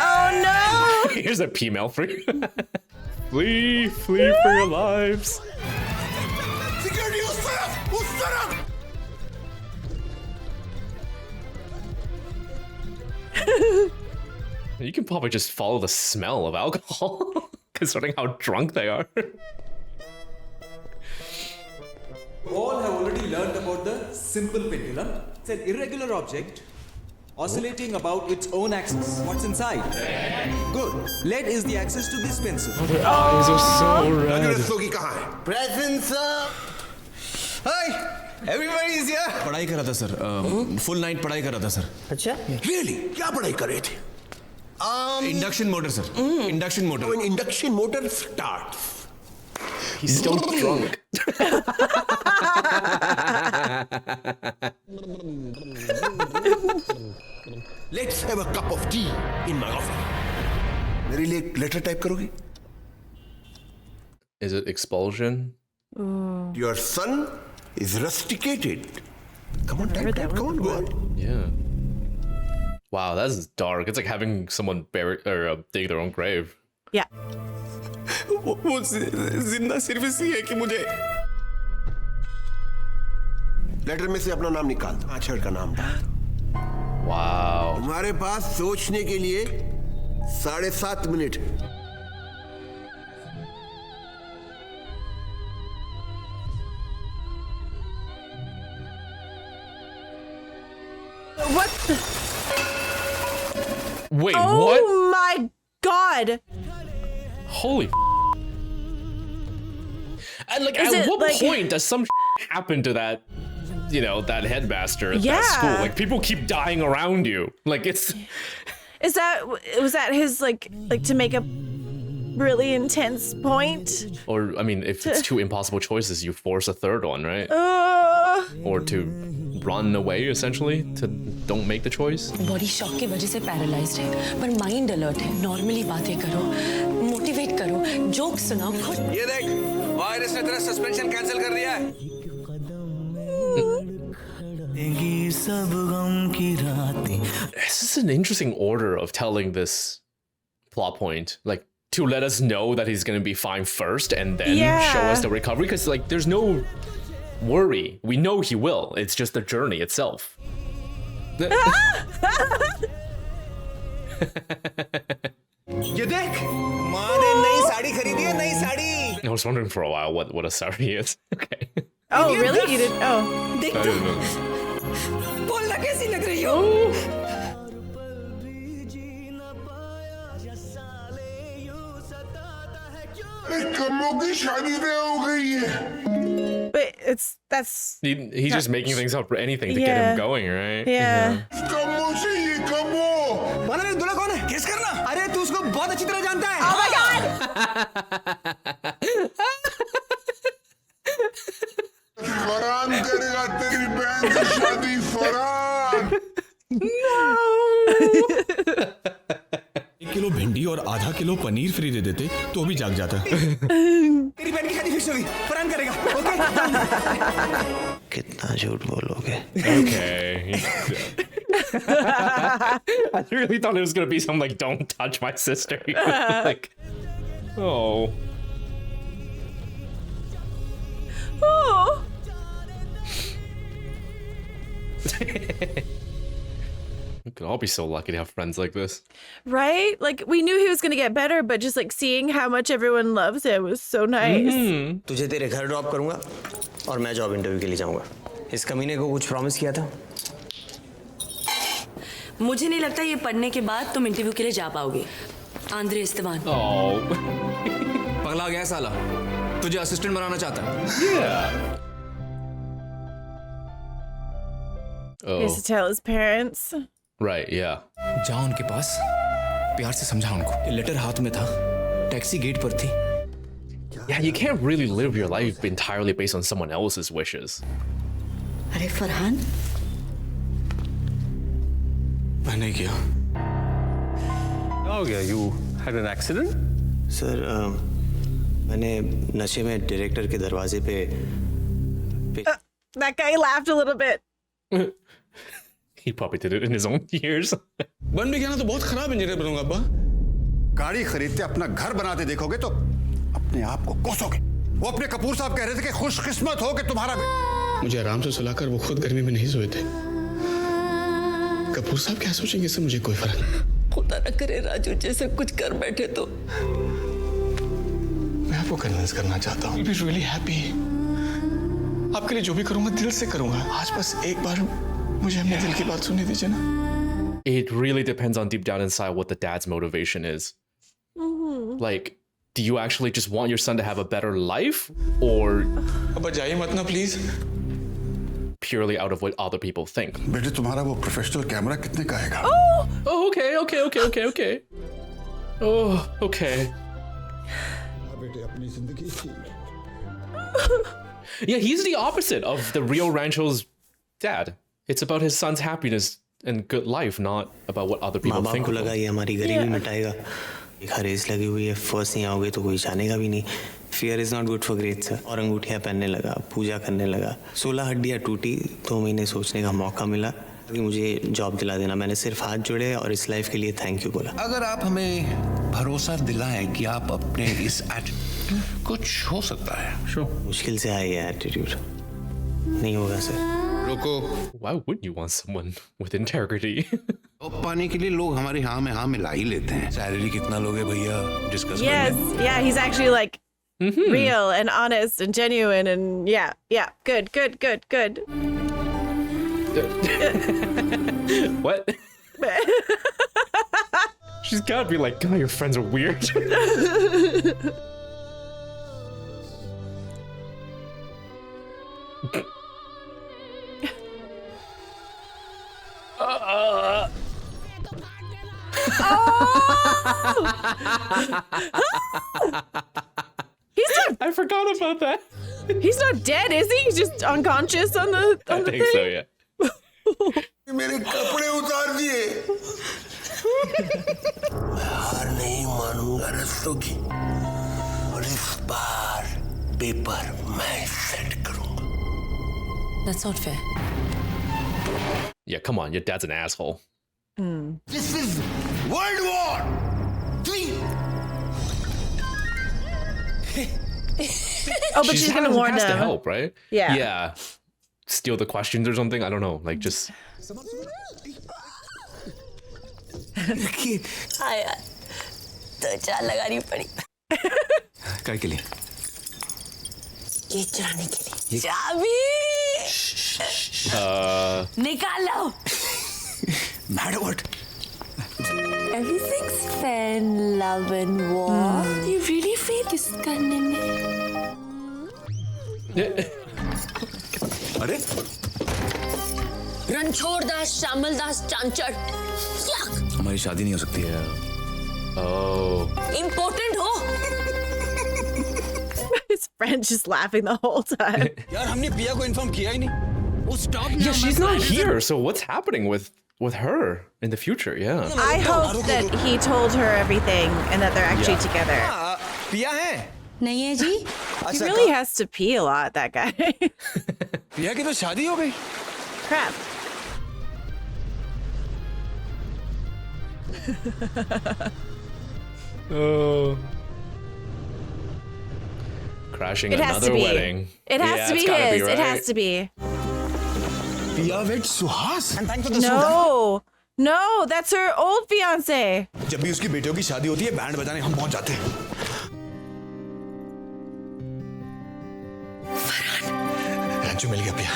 Oh no. Here's a P-mail for you. Flee for your lives. Security उस तरफ. You can probably just follow the smell of alcohol, considering how drunk they are. All have already learned about the simple pendulum. It's an irregular object oscillating about its own axis. What's inside? Good. Lead is the axis to this pencil. Their eyes are so red. Rastogi कहाँ है? Present sir. Hi. Everybody is here. पढ़ाई कर रहा था sir. Full night पढ़ाई कर रहा था सर. अच्छा. Really? क्या पढ़ाई कर रहे थे? Induction motor sir. Induction motor. When induction motor starts. He's still drunk. Let's have a cup of tea in my office. मेरे लिए एक लेटर टाइप करोगी? Is it expulsion? Your son is rusticated. Come on, type. Come on, go on. Yeah. Wow, that's dark. It's like having someone bury or dig their own grave. Yeah. वो जिंदा सिर्फ इसलिए है कि मुझे letter में से अपना नाम निकाल दो। आचड़ का नाम डाल दो। वाओ। तुम्हारे पास सोचने के लिए 7.5 minute. What? Wait, oh what? Oh my god! Holy. And like, at what point does some happen to that, you know, that headmaster at that school? Like, people keep dying around you. Like, it's. Was that his like to make a really intense point? Or I mean, if it's two impossible choices, you force a third one, right? Or to run away, essentially, to don't make the choice. Body shock की वजह से paralysed है, पर mind alert है। Normally बातें करो, motivate करो, joke सुनाओ खुद। ये देख, वायरस ने तेरा सस्पेंशन कैंसिल कर दिया है। This is an interesting order of telling this plot point. Like, to let us know that he's gonna be fine first and then show us the recovery, because like there's no worry. We know he will. It's just the journey itself. ये देख, माँ ने नई साड़ी खरीदी है, नई sari. I was wondering for a while what a sari is. Okay. Oh, really? You didn't? Oh. देख I didn't know. बोलना कैसी लग रही हो? कमों की शादी तय हो गई है। But that's. He's just making things up for anything to get him going, right? Yeah. कमों से ये कमों। माना रे दूल्हा कौन है? गेस करना। अरे तू उसको बहुत अच्छी तरह जानता है। Oh my god! फरहान करेगा तेरी बहन से शादी, फरहान। एक किलो भिंडी और आधा किलो पनीर फ्री दे देते तो भी जाग जाता। तेरी बहन की शादी फिक्स होगी, फरहान करेगा। ओके? कितना झूठ बोलोगे? Okay. I really thought it was gonna be something like "Don't touch my sister." Like, oh. Oh. We could all be so lucky to have friends like this. Right? Like, we knew he was going to get better, but just like seeing how much everyone loves him was so nice. तुझे तेरे घर drop करूंगा और मैं job interview के लिए जाऊंगा। इस कमीने को कुछ प्रॉमिस किया था? मुझे नहीं लगता ये पढ़ने के बाद तुम इंटरव्यू के लिए जा पाओगे। आंद्रे इस्तेवान। पगला गया साला। तुझे असिस्टेंट बनाना चाहता है। He has to tell his parents. Right, yeah. जाओ उनके पास, प्यार से समझा उनको। लेटर हाथ में था, टैक्सी गेट पर थी। Yeah, you can't really live your life entirely based on someone else's wishes. अरे फरहान, मैंने किया। क्या हो गया? You had an accident? Sir, मैंने नशे में डायरेक्टर के दरवाजे पे That guy laughed a little bit. He probably did it in his own years. बन भी गया ना तो बहुत खराब इंजीनियर बनूंगा अब्बा। गाड़ी खरीदते अपना घर बनाते देखोगे तो अपने आप को कोसोगे। वो अपने कपूर साहब कह रहे थे कि खुशकिस्मत हो कि तुम्हारा। मुझे आराम से सुलाकर वो खुद गर्मी में नहीं सोए थे। कपूर साहब क्या सोचेंगे इससे मुझे कोई फर्क नहीं। खुदा न करे राजू जैसे कुछ कर बैठे तो। मैं आपको कन्विंस करना चाहता हूँ। Be really happy। आपके लिए जो भी करूंगा दिल से करूंगा। आज बस एक बार मुझे अपने दिल की बात सुनने दीजिए ना। It really depends on deep down inside what the dad's motivation is. Like, do you actually just want your son to have a better life, or अब जाइए मत ना please. purely out of what other people think? बेटे तुम्हारा वो professional camera कितने का आएगा? Oh, okay. Oh, okay. बेटे अपनी जिंदगी Yeah, he's the opposite of the Rio Rancho's dad. It's about his son's happiness and good life, not about what other people think. माँ बाप को लगा ये हमारी गरीबी मिटाएगा। एक रेस लगी हुई है, फर्स्ट नहीं आओगे तो कोई जानेगा भी नहीं। Fear is not good for grades sir। और अंगूठियाँ पहनने लगा, पूजा करने लगा। 16 हड्डियाँ टूटी, 2 महीने सोचने का मौका मिला कि मुझे जॉब दिला देना। मैंने सिर्फ हाथ जोड़े और इस लाइफ के लिए थैंक यू बोला। अगर आप हमें भरोसा दिलाएं कि आप अपने इस एटीट्यूड कुछ हो सकता है। मुश्किल से आया ये एटीट्यूड। नहीं होगा सर। रुको। Why wouldn't you want someone with integrity? Job पाने के लिए लोग हमारे हाँ में हाँ मिला ही लेते हैं। सैलरी कितना लोगे भैया discuss Yes, yeah, he's actually like real and honest and genuine and yeah, good. What? She's gotta be like, God, your friends are weird. I forgot about that. He's not dead, is he? He's just unconscious on the I think so, yeah. मेरे कपड़े उतार दिए। मैं हार नहीं मानूंगा रस्तों की, और इस बार पेपर मैं सेट करूंगा। That's not fair. Yeah, come on, your dad's an asshole. This is World War III. Oh, but she's gonna warn has to them. help, right? Yeah. Yeah. Steal the questions or something. I don't know. Like just. हाँ यार, तो चाल लगानी पड़ी। काय के लिए? ये चुराने के लिए। चाबी। निकाल लो। Mad what? Everything's fair in love and war. You really feel this करने में? अरे? रणछोड़ दास, श्यामल दास, चांचड़। हमारी शादी नहीं हो सकती है। Oh. Important हो? His friend's just laughing the whole time. यार हमने पिया को इन्फॉर्म किया ही नहीं। वो stop Yeah, she's not here. So what's happening with her in the future? Yeah. I hope that he told her everything and that they're actually together. पिया है? नहीं है जी। He really has to pee a lot, that guy. पिया की तो शादी हो गई। Crap. Oh. Crashing It has to another be. wedding. It has Yeah, to be it's gotta his. be, It has right? to be. Piya wait Suhas. No, that's her old fiance. जब भी उसकी बेटियों की शादी होती है बैंड बजाने हम पहुंच जाते हैं। रंजू मिल गया पिया।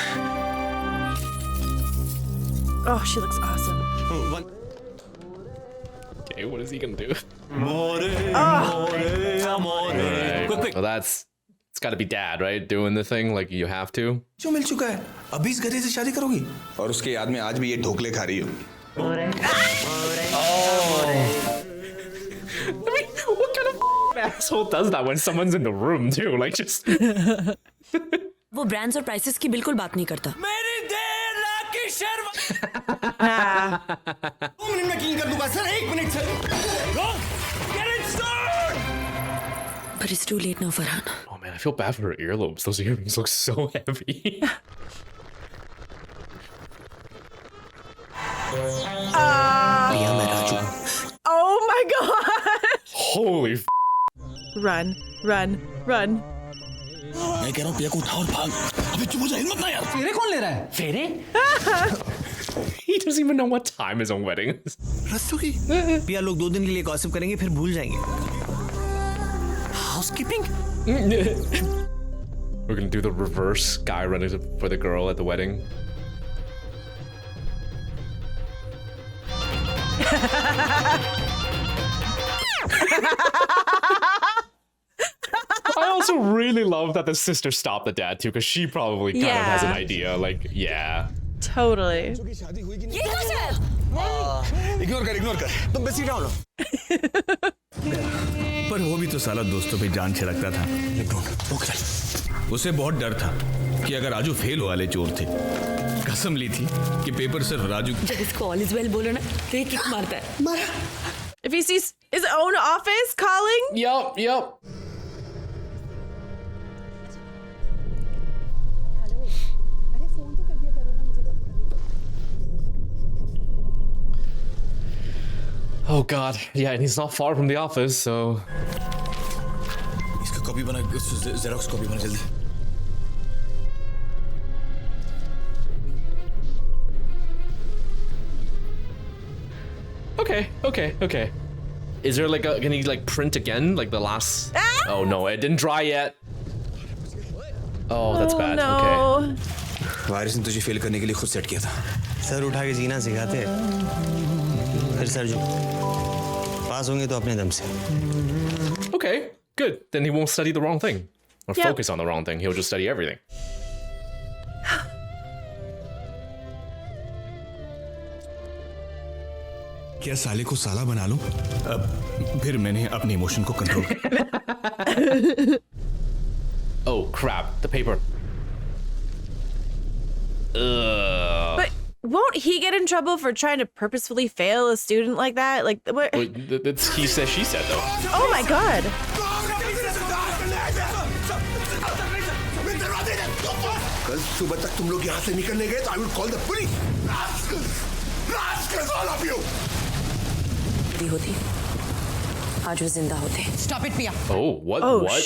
Oh, she looks awesome. Okay, what is he gonna do? Quick, quick. Well, it's got to be dad, right? Doing the thing like you have to. जो मिल चुका है अभी इस गधे से शादी करोगी और उसके याद में आज भी ये ढोकले खा रही होगी। I mean, what kind of asshole does that when someone's in the room too? Like just. वो ब्रांड्स और प्राइसेस की बिल्कुल बात नहीं करता। मेरी 1.5 लाख की शेरवानी। 2 मिनट में क्लीन कर दूंगा sir, 1 minute sir. Get it started. But it's too late now, Farhan. Oh man, I feel bad for her earlobes. Those earrings look so heavy. Oh my god! Holy Run. मैं कह रहा हूँ पिया को उठा और भाग। अबे चुप हो जा, हिम्मत ना यार। फेरे कौन ले रहा है? फेरे? He doesn't even know what time his own wedding is. रस्तों की पिया लोग 2 दिन के लिए गॉसिप करेंगे फिर भूल जाएंगे। Housekeeping? We're gonna do the reverse guy running for the girl at the wedding. I also really love that the sister stopped the dad too, because she probably kind of has an idea. Like, yeah. Totally. Ignore कर तुम बस सीधा हो लो। पर वो भी तो साला दोस्तों पे जान छिड़कता था। उसे बहुत डर था कि अगर राजू फेल वाले चोर थे। कसम ली थी कि पेपर सिर्फ राजू। जब इसको ऑल इज वेल बोलो ना तो ये किक मारता है। If he sees his own office calling? Yep. Oh god, yeah, and he's not far from the office, so. इसका कॉपी बना, जेरोक्स कॉपी बना जल्दी। Okay. Is there like can he like print again like the last? Oh no, it didn't dry yet. Oh, that's bad. No. Okay. Virus ने तुझे fail करने के लिए खुद सेट किया था। सर उठा के जीना सिखाते हैं, फिर सर जो पास होंगे तो अपने दम से। Okay, good. Then he won't study the wrong thing or Yep. focus on the wrong thing. He'll just study everything. क्या साले को साला बना लूं? अब फिर मैंने अपने इमोशन को control Oh crap! The paper. But won't he get in trouble for trying to purposefully fail a student like that? Like what? That's he said, she said though. Oh my god. कल सुबह तक तुम लोग यहाँ से निकलने गए तो I will call the police. Rascals, all of you. होती आज वो जिंदा होते। Stop it, Pia. Oh, what? Oh, What?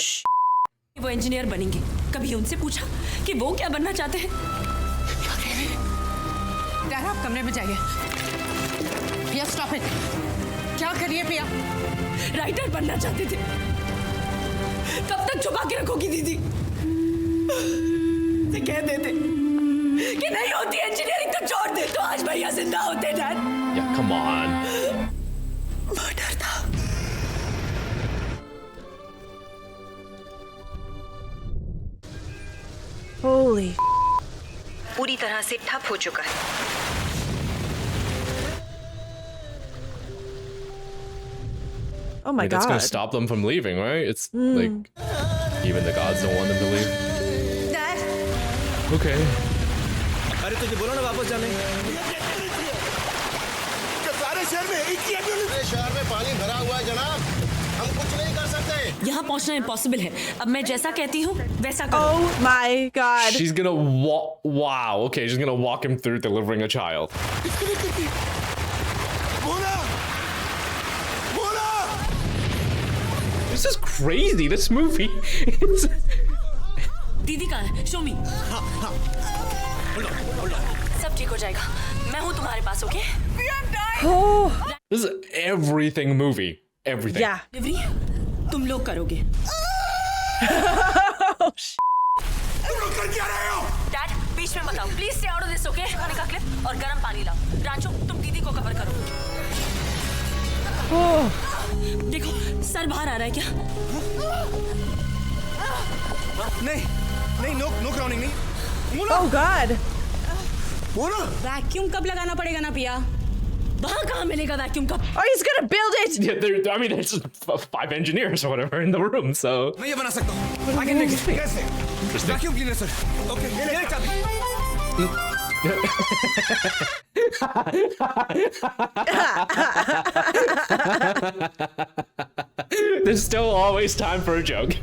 वो इंजीनियर बनेंगे। कभी उनसे पूछा कि वो क्या बनना चाहते हैं? डैड आप कमरे में जाइए। पिया स्टॉप इट। क्या करिए पिया? राइटर बनना चाहते थे। कब तक छुपा के रखोगी दीदी? से कह देते कि नहीं होती इंजीनियरिंग तो छोड़ दे, तो आज भैया जिंदा होते dad. Yeah, come on. Murder था। Holy. पूरी तरह से ठप हो चुका है। Oh my That's god. gonna stop them from leaving, right? It's like even the gods don't want them to leave. Dad Okay. अरे तुझे बोलो ना वापस जाने। सारे शहर में एक ही एम्बुलेंस। शहर में पानी भरा हुआ है जनाब, हम कुछ नहीं कर सकते। यहाँ पहुँचना इम्पॉसिबल है। अब मैं जैसा कहती हूँ वैसा करो। Oh my god. She's gonna walk. Wow. Okay, she's gonna walk him through delivering a child. This is crazy. This movie. It's... दीदी कहाँ है? Show me. सब ठीक हो जाएगा। मैं हूँ तुम्हारे पास, okay? Oh. This is everything movie. Everything. Yeah. Delivery तुम लोग करोगे। डैड बीच में मत आओ, please stay out of this, okay? खाने का क्लिप और गर्म पानी लाओ। रांचो तुम दीदी को कवर करो। देखो सर बाहर आ रहा है क्या? नहीं, नो क्राउनिंग नहीं। Oh god. वैक्यूम कब लगाना पड़ेगा ना पिया? वहाँ कहाँ मिलेगा vacuum cup? Oh, he's gonna build it. Yeah, I mean, it's just 5 engineers or whatever in the room, so. मैं ये बना सकता हूँ। I can make it. कैसे? Vacuum cleaner sir. Okay, ये चाबी। There's still always time for a joke.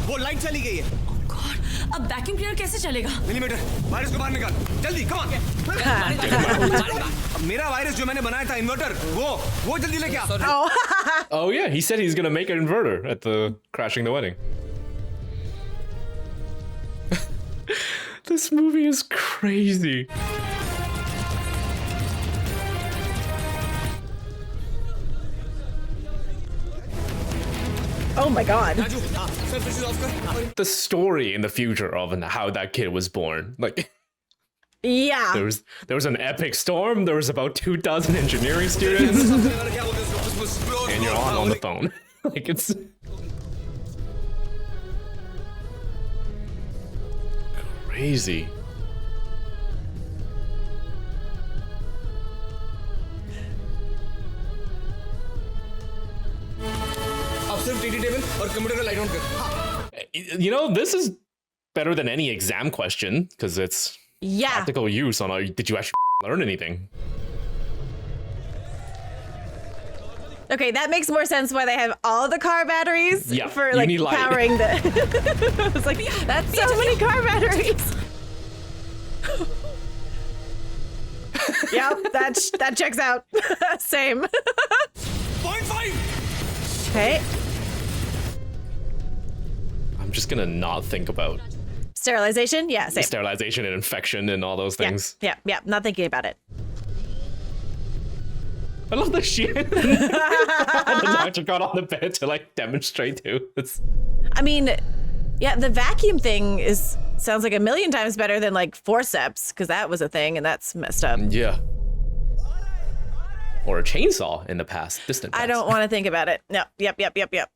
वो light चली गई है। अब वैक्यूम क्लीनर कैसे चलेगा? मिलीमीटर, वायरस को बाहर निकाल। जल्दी, come on। मेरा वायरस जो मैंने बनाया था इन्वर्टर, वो जल्दी लेके आ। Oh yeah, he said he's gonna make an inverter at the crashing the wedding. This movie is crazy. Oh my god. The story in the future of how that kid was born, like. Yeah. There was an epic storm. There was about 2,000 engineering students, and you're on the phone. Like it's crazy. अब सिर्फ TT table और computer का light on कर। You know, this is better than any exam question because it's practical use on did you actually learn anything? Okay, that makes more sense why they have all the car batteries for you like need light. powering the. I was like, that's so many car batteries. Yep, that checks out. Same. 0.5. Okay. I'm just gonna not think about Sterilization? Yeah, same. sterilization and infection and all those things. Yeah, not thinking about it. I love the shit. The doctor got on the bed to like demonstrate too. I mean, yeah, the vacuum thing sounds like a million times better than like forceps, because that was a thing and that's messed up. Yeah. Or a chainsaw in the past, distant past. I don't want to think about it. No. Yep.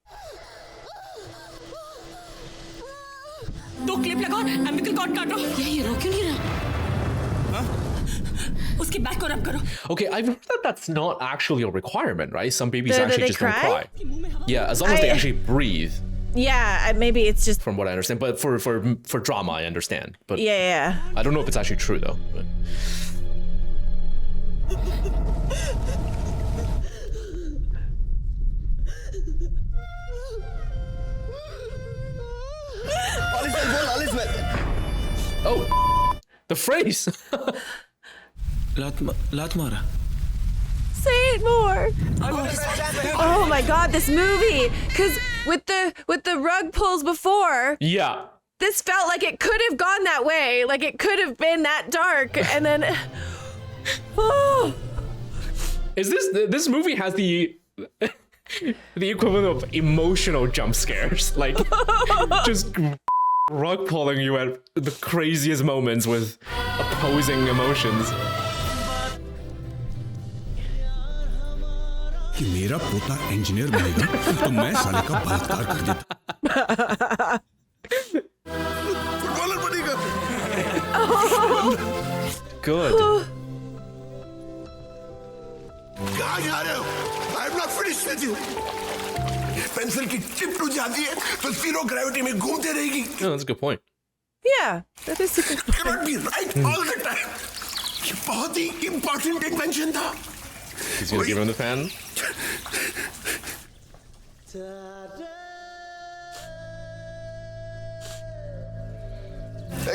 दो clip लगाओ, एमिकल cord काटो। ये hero क्यों नहीं रहा? उसकी back को रब करो। Okay, I've heard that that's not actually a requirement, right? Some babies They actually just cry? don't cry. Yeah, as long as they actually breathe. Yeah, maybe it's just. From what I understand, but for drama, I understand. But yeah. I don't know if it's actually true though. But. Oh, the phrase. लात मारा. Say it more. Oh my God, this movie. Because with the rug pulls before. Yeah. This felt like it could have gone that way. Like it could have been that dark. And then. Oh. Is this movie has the equivalent of emotional jump scares. Like just rug pulling you at the craziest moments with opposing emotions. कि मेरा पोता engineer बनेगा तो मैं साले का बलात्कार कर देता. फुटबॉलर बनेगा. Good. कहाँ जा रहे हो? I am not finished with you. Pencil की टिप टूट जाती है तो जीरो ग्रेविटी में घूमते रहेगी. No, that's a good point. Yeah, that is a good point. Cannot be right all the time. ये बहुत ही important invention था. He's gonna give him the pen.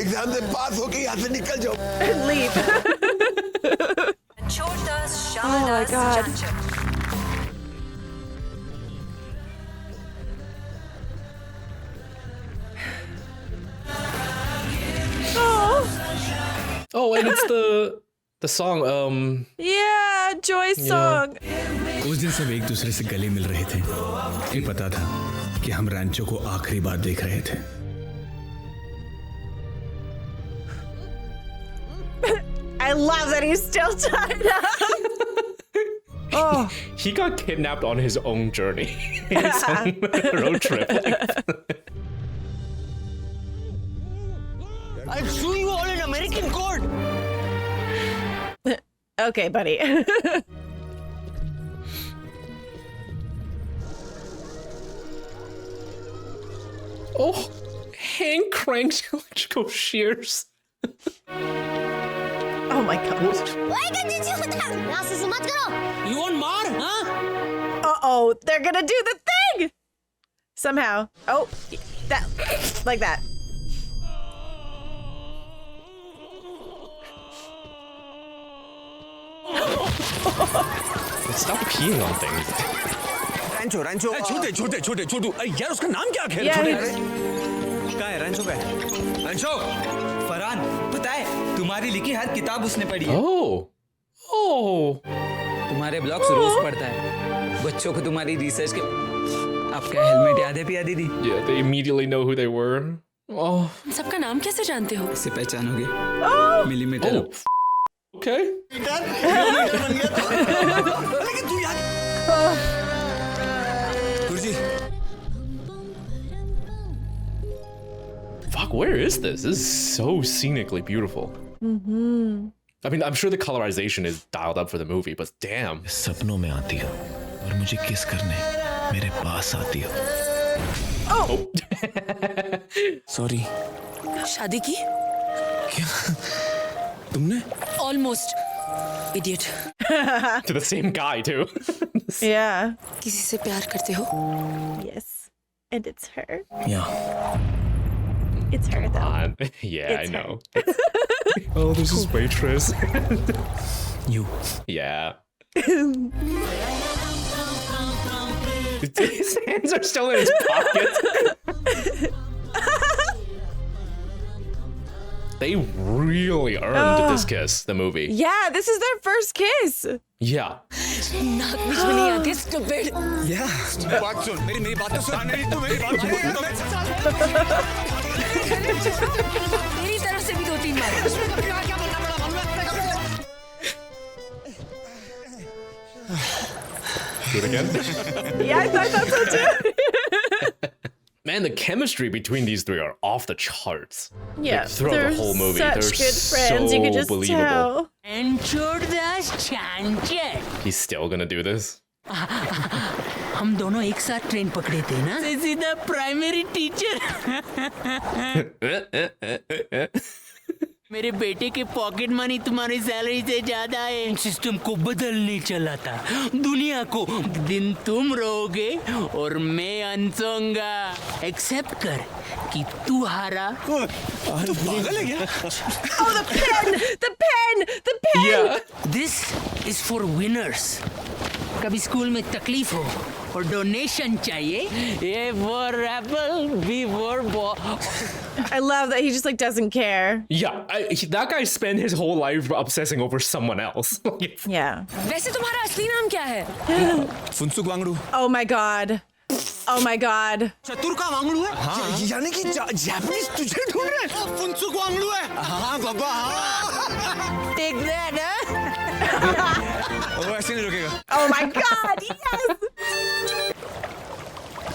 Exam से पास होके यहाँ से निकल जाओ. And leave. Oh my God. Oh, and it's the song. Yeah, Joy's song. उस दिन सब एक दूसरे से गले मिल रहे थे. ये पता था कि हम रैंचो को आखिरी बार देख रहे थे. I love that he's still tied up. Oh, He got kidnapped on his own journey. His own road trip. I'm suing you all in American court. okay, buddy. Oh, hand cranks electrical shears. Oh my God. You want more, huh? Uh-oh, they're gonna do the thing! Somehow. Oh, that, like that. Stop peeing on things. रैंचो छोटू. यार उसका नाम क्या है? कहाँ है रैंचो? रैंचो, फरहान, पता है तुम्हारी लिखी हर किताब उसने पढ़ी है. Oh. तुम्हारे ब्लॉग्स रोज पढ़ता है. बच्चों को तुम्हारी रिसर्च के. आपका हेलमेट याद है पिया दीदी? Yeah, they immediately know who they were. Oh. सबका नाम कैसे जानते हो? इससे पहचानोगे. Millimetre. Okay. Fuck, where is this? This is so scenically beautiful. Mm-hmm. I mean, I'm sure the colorization is dialed up for the movie, but damn. सपनों में आती हो और मुझे किस करने मेरे पास आती हो. Oh. Sorry. शादी की? क्या? तुमने? Almost. Idiot. To the same guy too. Yeah. किसी से प्यार करते हो? Yes. And it's her. Yeah. It's her though. Yeah, It's I know. Oh, this is waitress. You. Yeah. His hands are still in his pocket. They really earned this kiss, the movie. Yeah, this is their first kiss. Yeah. नाक बीच में नहीं आती stupid. Yeah. बात सुन, मेरी बात तो सुन. तू मेरी बात सुन. मेरी तरफ से भी 2-3 बार. Do it again? Yeah, I thought so too. Man, the chemistry between these three are off the charts. Yeah, Like, throughout they're the whole movie, such they're good friends. so You could just believable. tell. And Chordas Chanchet. He's still gonna do this. हम दोनों एक साथ train पकड़े थे ना सीधा primary teacher मेरे बेटे के पॉकेट मनी तुम्हारी सैलरी से ज्यादा है सिस्टम को बदलने चला था दुनिया को दिन तुम रहोगे और मैं अनसोंगा एक्सेप्ट कर कि तू हारा तू पागल है क्या? Oh, the pen! Yeah. This is for winners कभी स्कूल में तकलीफ हो और डोनेशन चाहिए a for apple b for ball I love that he just like doesn't care. Yeah, that guy spent his whole life obsessing over someone else. Yeah. वैसे तुम्हारा असली नाम क्या है? Phunsukh Wangdu. Oh my god. Oh my god. चतुर का वांगडू है? हाँ. यानी कि जापानीज तुझे ढूंढ रहे हैं? फुनसुक वांगडू है? हाँ बाबा हाँ. टेक दैट वो ऐसे नहीं रुकेगा. Oh my god. Yes.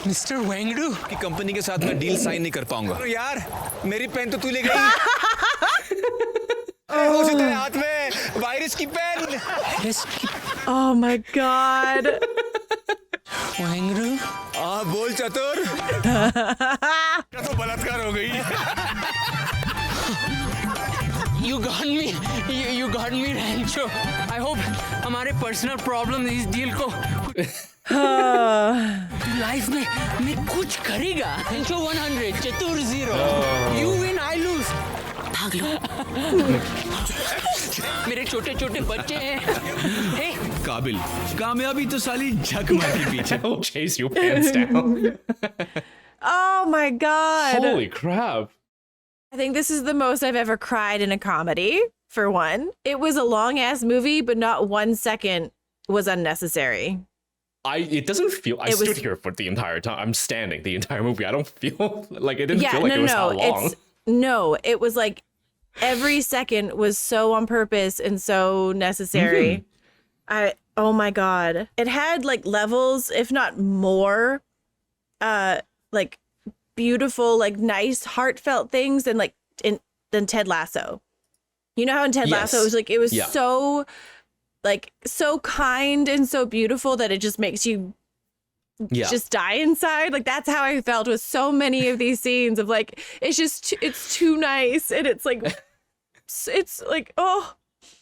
Mister Vengdu की कंपनी के साथ मैं डील साइन नहीं कर पाऊंगा. यार मेरी पेन तो तू ले गई. वो जो तेरे हाथ में वायरस की पेन. Oh my god. वेंगडू बोल चतुर. क्या तो बलात्कार हो गई. You got me, Rancho. I hope हमारे पर्सनल प्रॉब्लम इस डील को लाइफ में मैं कुछ करेगा. Rancho 100, चतुर 0. You win, I lose. भाग लो. मेरे छोटे छोटे बच्चे हैं. Hey. काबिल कामयाबी तो साली झक मार के पीछे. He'll chase you pants down. Oh my god. Holy crap. I think this is the most I've ever cried in a comedy, for one. It was a long ass movie, but not 1 second was unnecessary. It doesn't feel. I stood here for the entire time. I'm standing the entire movie. I don't feel like it didn't feel like it was how long. It was like every second was so on purpose and so necessary. Oh my god. It had like levels, if not more, like beautiful, like nice, heartfelt things than Ted Lasso. You know how in Ted Lasso it was so so kind and so beautiful that it just makes you just die inside. Like that's how I felt with so many of these scenes of like it's too nice and it's like oh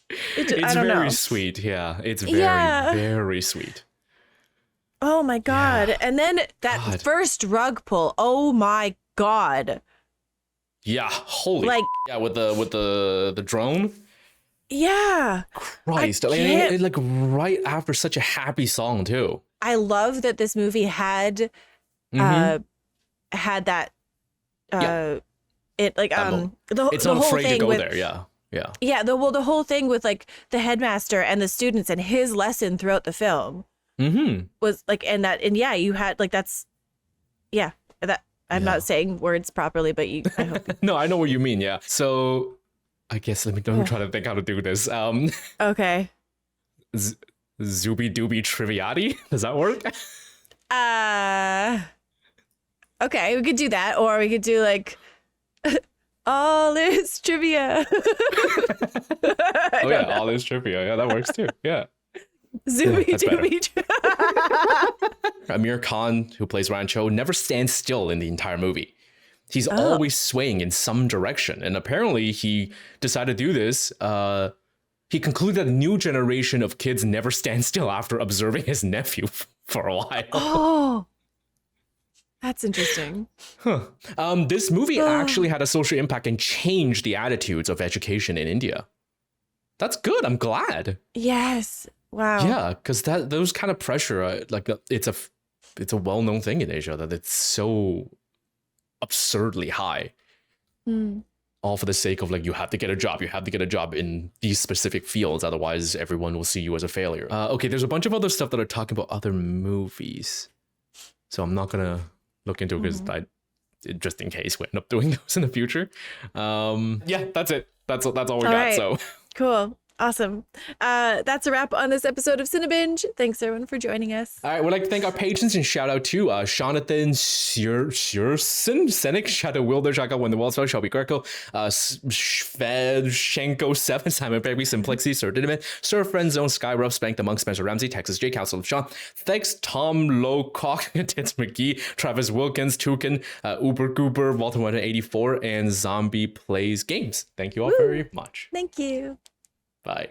It's very sweet. Yeah, it's very very sweet. Oh my god. And then that first rug pull. Oh my god. Yeah, holy yeah, with the drone. Yeah. Christ. Like right after such a happy song too. I love that this movie had had that it's the not whole afraid thing to go with, there. Yeah. Yeah, the whole thing with like the headmaster and the students and his lesson throughout the film. Was like and you had like that's that I'm not saying words properly, but I hope. No, I know what you mean. Yeah. So I guess let me try to think how to do this. Okay. Zooby Dooby Triviati. Does that work? Okay, we could do that, or we could do like all is trivia. All is trivia. Yeah, that works too. Yeah. Zooby Dooby. Amir Khan, who plays Rancho, never stands still in the entire movie. He's always swaying in some direction. And apparently he decided to do this. He concluded that a new generation of kids never stand still after observing his nephew for a while. Oh, that's interesting. This movie actually had a social impact and changed the attitudes of education in India. That's good. I'm glad. Yes. Wow. Yeah, because those kind of pressure, it's a well-known thing in Asia that it's so absurdly high. all for the sake of like, you have to get a job. You have to get a job in these specific fields. Otherwise, everyone will see you as a failure. Okay, there's a bunch of other stuff that are talking about other movies. So I'm not going to look into it because just in case we end up doing those in the future. Yeah, that's it. That's all we got. Right. So cool. Awesome. That's a wrap on this episode of Cinebinge. Thanks everyone for joining us. All right, we'd like to thank our patrons and shout out to Jonathan Sjursen, Senek, Shadow Wilder, Shaka When the Wellsfell, Shelby Greco, Shenko 7, Simon Baby, Simplexy, Sir Didiman, Sir Friend Zone, Skyruff, Spank the Monk, Spencer Ramsey, Texas J, Council of Sean. Thanks Tom Lowcock, Tits McGee, Travis Wilkins, Tukin, Uber Goober, Walter 184, and Zombie Plays Games. Thank you all very much. Thank you. Bye.